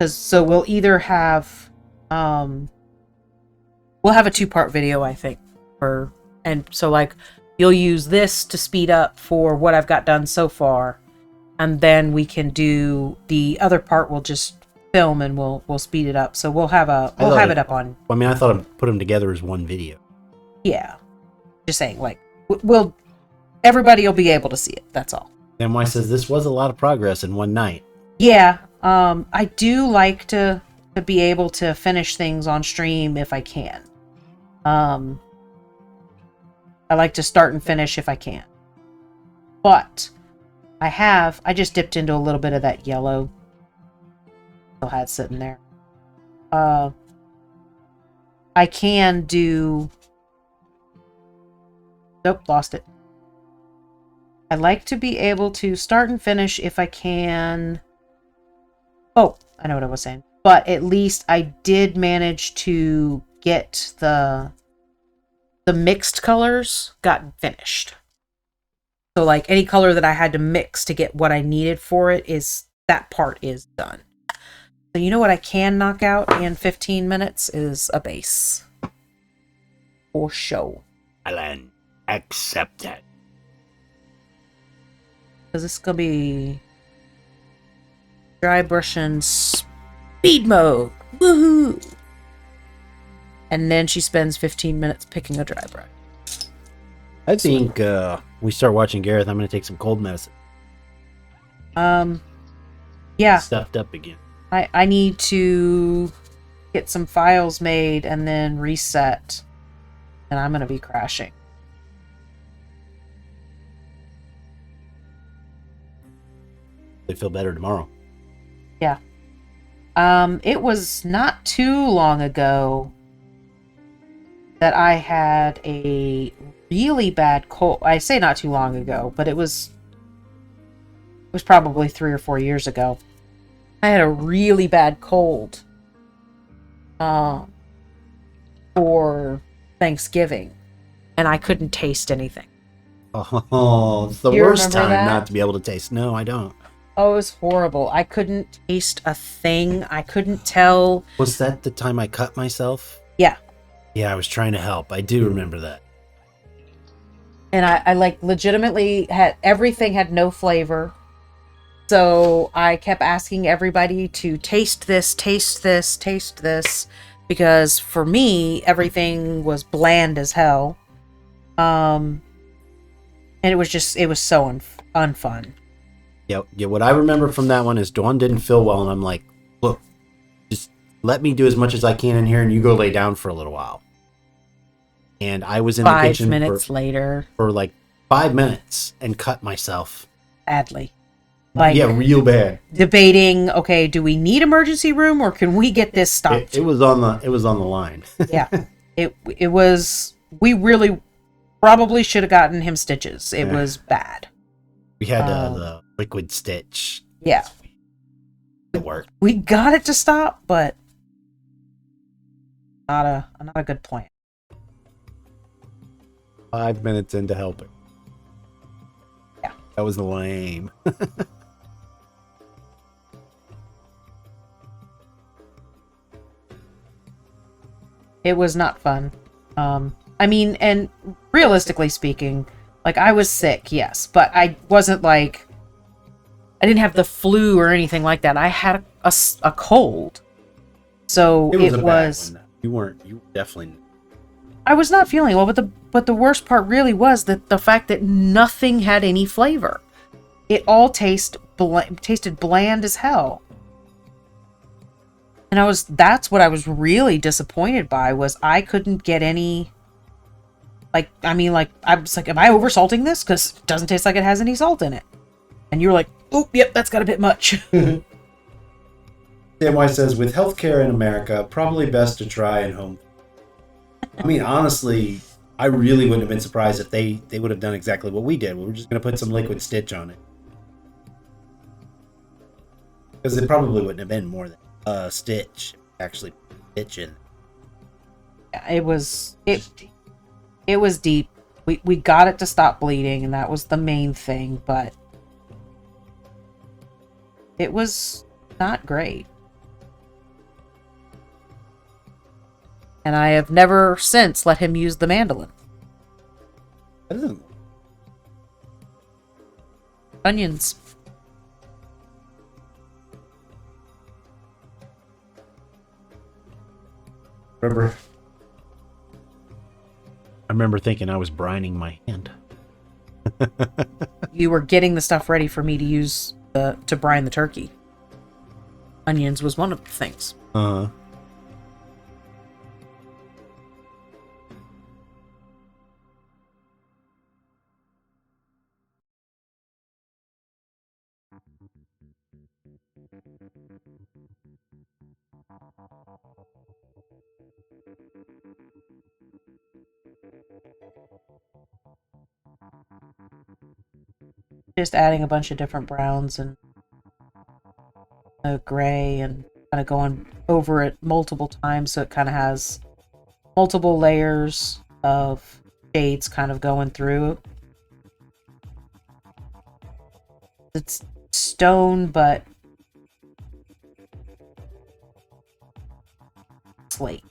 So we'll either have we'll have a 2-part video, I think, and so like you'll use this to speed up for what I've got done so far, and then we can do the other part. We'll just film and we'll speed it up. So we'll have it up on. I mean, I thought I'd put them together as one video. Yeah, just saying, like everybody will be able to see it. That's all. MY says this was a lot of progress in one night. Yeah, I do like to be able to finish things on stream if I can. I like to start and finish if I can. But I just dipped into a little bit of that yellow. Still had sitting there. I can do... Nope, lost it. I like to be able to start and finish if I can. Oh, I know what I was saying. But at least I did manage to get the mixed colors got finished. So like any color that I had to mix to get what I needed for it, that part is done. So you know what I can knock out in 15 minutes is a base. For show. Alan, accept that. Because this is going to be dry brushing speed mode. Woohoo! And then she spends 15 minutes picking a dry brush. I think we start watching Gareth. I'm going to take some cold medicine. Yeah. Stuffed up again. I need to get some files made and then reset. And I'm going to be crashing. They feel better tomorrow. Yeah. It was not too long ago that I had a really bad cold. I say not too long ago, but it was probably 3 or 4 years ago. I had a really bad cold for Thanksgiving, and I couldn't taste anything. Oh, it's the You worst remember time that? not to be able to taste. No, I don't. Oh, it was horrible. I couldn't taste a thing. I couldn't tell. Was that the time I cut myself? Yeah. Yeah, I was trying to help. I do remember that. And I like legitimately everything had no flavor. So I kept asking everybody to taste this, because for me, everything was bland as hell. And it was so unfun. Yeah, what I remember from that one is Dawn didn't feel well, and I'm like, look, just let me do as much as I can in here, and you go lay down for a little while. And I was in the kitchen 5 minutes later. For like 5 minutes and cut myself. Badly. Like, yeah, real bad. Debating, okay, do we need emergency room or can we get this stopped? It was on the line. Yeah. It was, we really probably should have gotten him stitches. It was bad. We had the liquid stitch. Yeah. It worked. We got it to stop, but not a good plan. 5 minutes into helping. Yeah. That was lame. It was not fun. I mean, and realistically speaking, like, I was sick, yes, but I wasn't like, I didn't have the flu or anything like that. I had a cold. So it was bad one. You definitely. I was not feeling well, but the worst part really was that the fact that nothing had any flavor. It all tasted bland as hell. And that's what I was really disappointed by, was I couldn't get any, like, I mean, like, I was like, am I oversalting this? Because it doesn't taste like it has any salt in it. And you were like, oh, yep, that's got a bit much. CMY says, with healthcare in America, probably best to try and home. I mean, honestly, I really wouldn't have been surprised if they would have done exactly what we did. We were just going to put some liquid stitch on it. Because it probably wouldn't have been more than a stitch, actually stitch in. It was deep. We got it to stop bleeding, and that was the main thing, but it was not great. And I have never since let him use the mandolin. That isn't. Onions. I remember thinking I was brining my hand. You were getting the stuff ready for me to use to brine the turkey. Onions was one of the things. Just adding a bunch of different browns and gray and kind of going over it multiple times so it kind of has multiple layers of shades kind of going through. It's stone, but slate.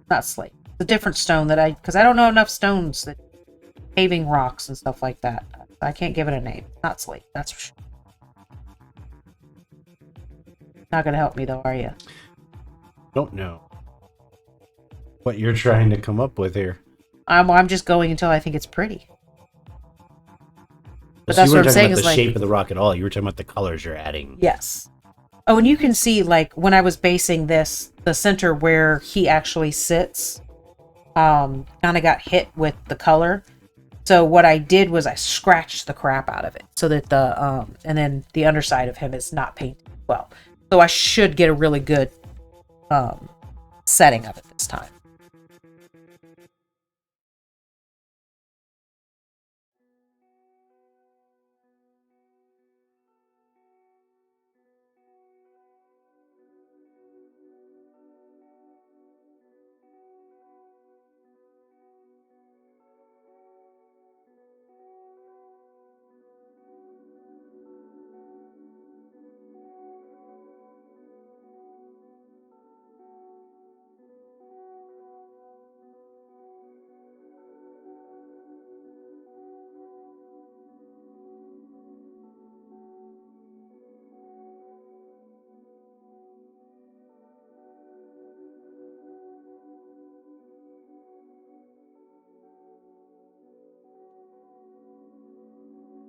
Not slate. It's a different stone that because I don't know enough stones that paving rocks and stuff like that. I can't give it a name. Not slate, that's for sure. Not gonna help me though, are you? Don't know what you're trying to come up with here. I'm just going until I think it's pretty. But So that's you what weren't I'm talking saying about is the like shape of the rock at all. You were talking about the colors you're adding. yes. Oh, and you can see like when I was basing this, the center where he actually sits, kind of got hit with the color. So what I did was I scratched the crap out of it so that the and then the underside of him is not painted well. So I should get a really good setting of it this time.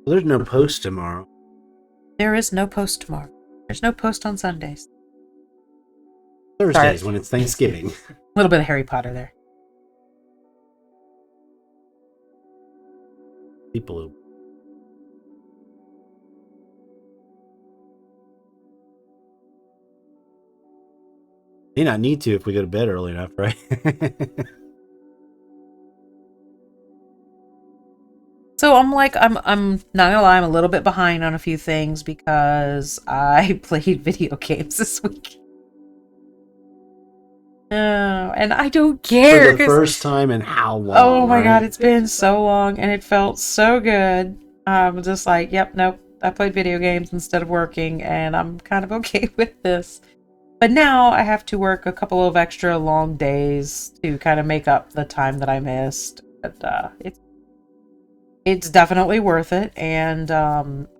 There's no post tomorrow. There is no post tomorrow. There's no post on Sundays. Thursdays Sorry. when it's Thanksgiving. A little bit of Harry Potter there. People who may not need to if we go to bed early enough, right? So I'm not gonna lie, I'm a little bit behind on a few things because I played video games this week. And I don't care. For the first time in how long? Oh my right? god, it's been so long and it felt so good. I'm just like, yep, nope. I played video games instead of working and I'm kind of okay with this. But now I have to work a couple of extra long days to kind of make up the time that I missed. But it's definitely worth it, and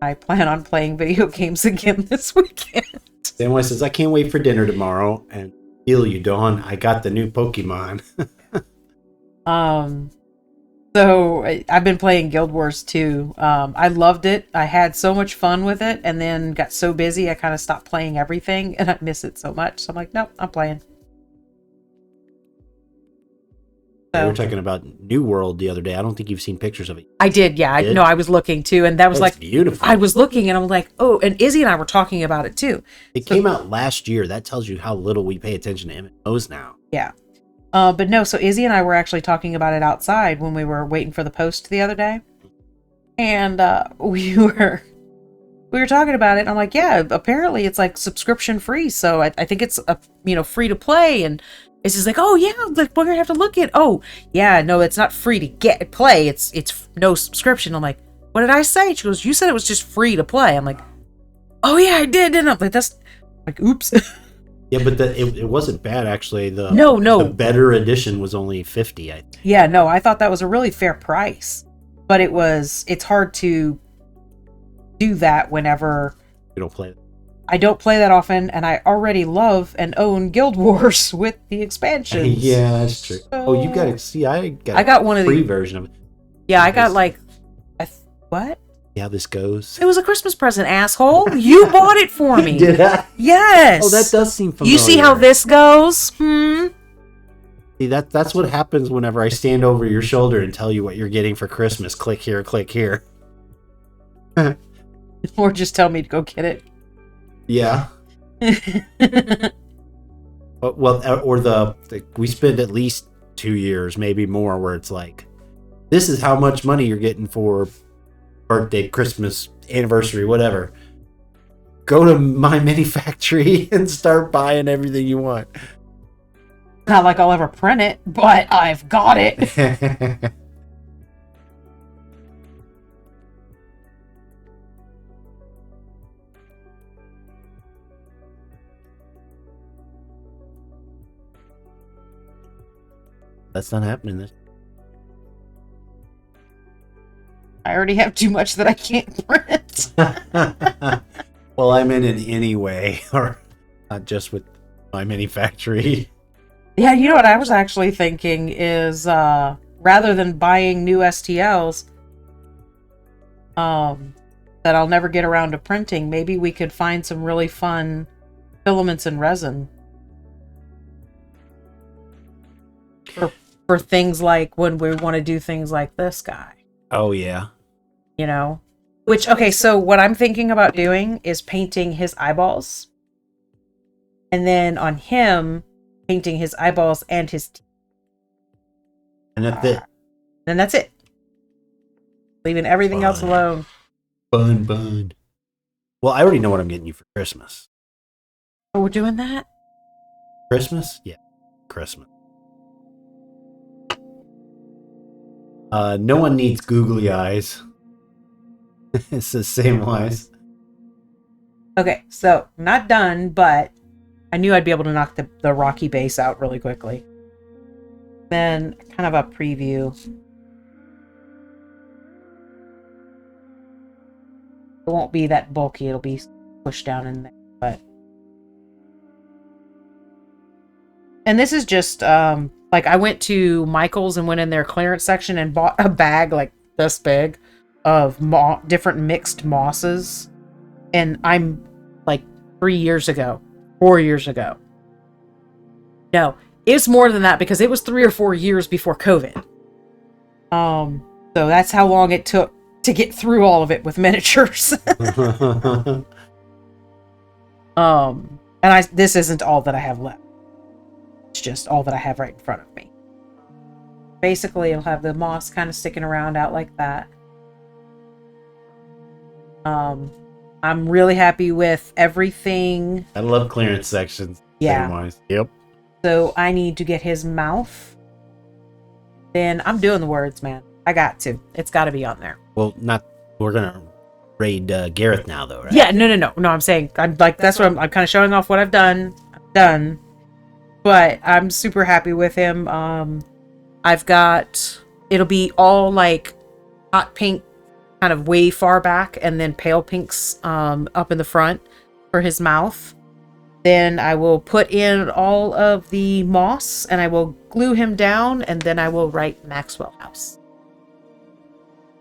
I plan on playing video games again this weekend. Samwise says, I can't wait for dinner tomorrow. And feel you, Dawn. I got the new Pokemon. So I've been playing Guild Wars 2. I loved it. I had so much fun with it, and then got so busy I kind of stopped playing everything, and I miss it so much. So I'm like, nope, I'm playing. We were talking about New World the other day. I don't think you've seen pictures of it. I did, yeah. I was looking too, and that was like beautiful. I was looking, and I'm like, oh, and Izzy and I were talking about it too. It came out last year. That tells you how little we pay attention to MMOs now. Yeah. But no, so Izzy and I were actually talking about it outside when we were waiting for the post the other day. And we were talking about it, and I'm like, yeah, apparently it's like subscription free, so I think it's free to play. And it's just like, oh yeah, like we're gonna have to look at. Oh yeah, no, it's not free to play. It's no subscription. I'm like, what did I say? She goes, you said it was just free to play. I'm like, oh yeah, I did, didn't I? Like that's like, oops. Yeah, but it wasn't bad actually. No, no. The better edition was only 50, I think. Yeah, no, I thought that was a really fair price. But it's hard to do that whenever You don't play it. I don't play that often, and I already love and own Guild Wars with the expansions. Yeah, that's true. So... you got to see. I got one of the free version of it. Yeah, I got like what? Yeah, this goes. It was a Christmas present, asshole. You bought it for me. Did I? Yes. Oh, that does seem familiar. You see how this goes? See, that's what happens whenever I stand over your shoulder and tell you what you're getting for Christmas. Click here, click here. Or just tell me to go get it. Yeah. Well, we spend at least 2 years, maybe more, where it's like, this is how much money you're getting for birthday, Christmas, anniversary, whatever. Go to my mini factory and start buying everything you want. Not like I'll ever print it, but I've got it. That's not happening this. I already have too much that I can't print. Well, I'm in it anyway, or not just with my mini factory. Yeah, you know what I was actually thinking is rather than buying new STLs that I'll never get around to printing, maybe we could find some really fun filaments and resin. For things like when we want to do things like this guy. Oh, yeah. You know? Which, okay, so what I'm thinking about doing is painting his eyeballs. And then on him, painting his eyeballs and his teeth. And that's it. Then that's it. Leaving everything else alone. Fun. Well, I already know what I'm getting you for Christmas. Oh, we're doing that? Christmas? Yeah. Christmas. No one needs googly eyes. It's the same eyes. Okay, so not done, but I knew I'd be able to knock the rocky base out really quickly. Then kind of a preview. It won't be that bulky, it'll be pushed down in there, but... And this is just, like I went to Michael's and went in their clearance section and bought a bag like this big of different mixed mosses. And I'm like 4 years ago. No, it's more than that because it was 3 or 4 years before COVID. So that's how long it took to get through all of it with miniatures. And this isn't all that I have left. It's just all that I have right in front of me. Basically, it'll have the moss kind of sticking around out like that. I'm really happy with everything. I love clearance sections. Yeah. Yep. So I need to get his mouth. Then I'm doing the words, man. I got to. It's got to be on there. Well, we're gonna raid Gareth now, though, right? Yeah. No. I'm saying I'm like that's what I'm kind of showing off what I've done. I'm done. But I'm super happy with him. It'll be all like hot pink kind of way far back and then pale pinks up in the front for his mouth. Then I will put in all of the moss and I will glue him down and then I will write Maxwell House.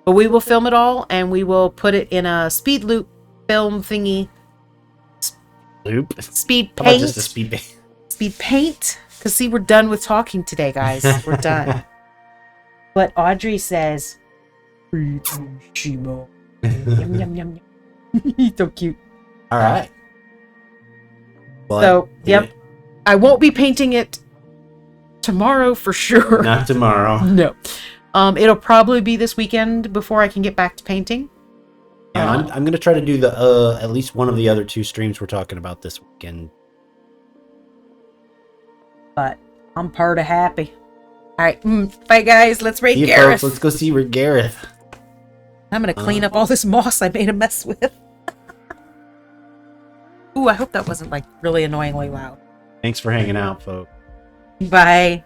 But we will film it all and we will put it in a speed loop film thingy. Speed How about paint. just a speed paint? Speed paint. Because see, we're done with talking today, guys. We're done. But Audrey says, Shimo. Yum, yum, yum, yum. He's so cute. All right. Well, So, yep. I won't be painting it tomorrow for sure. Not tomorrow. No. It'll probably be this weekend before I can get back to painting. Yeah, I'm gonna try to do the at least one of the other 2 streams we're talking about this weekend. But I'm part of happy. Alright, bye guys, let's raid See you, Gareth. folks. Let's go see Gareth. I'm gonna clean up all this moss I made a mess with. Ooh, I hope that wasn't like really annoyingly loud. Thanks for hanging out, folks. Bye.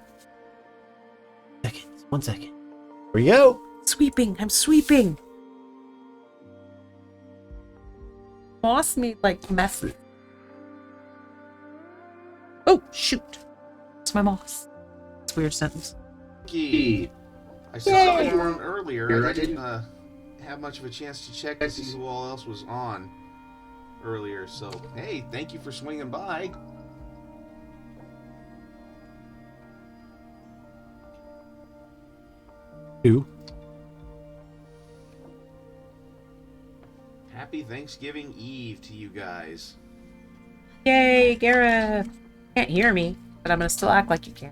One second. Here we go. Sweeping. I'm sweeping. Moss made like messes. Oh, shoot. It's my moss. It's a weird sentence. I saw you on earlier. I didn't have much of a chance to check to see who all else was on earlier. So, hey, thank you for swinging by. Two. Happy Thanksgiving Eve to you guys. Yay, Gareth. Can't hear me, but I'm gonna still act like you can.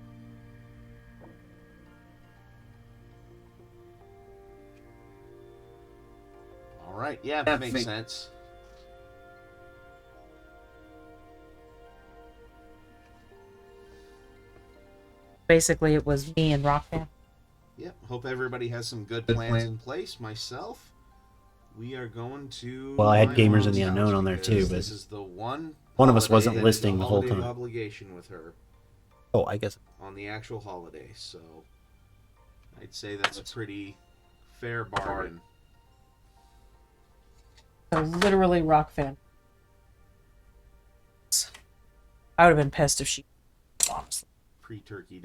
All right, yeah, that makes sense. Basically, it was me and Rockman. Yep, hope everybody has some good plans in place. Myself, we are going to. Well, I had my Gamers in mom's the Unknown house on there because too, but this is the one of us wasn't holiday that listening is a the whole holiday of time. obligation with her Oh, I guess. on the actual holiday, so I'd say that's a pretty fair bargain. So literally rock fan. I would have been pissed if she honestly. Pre-turkey day.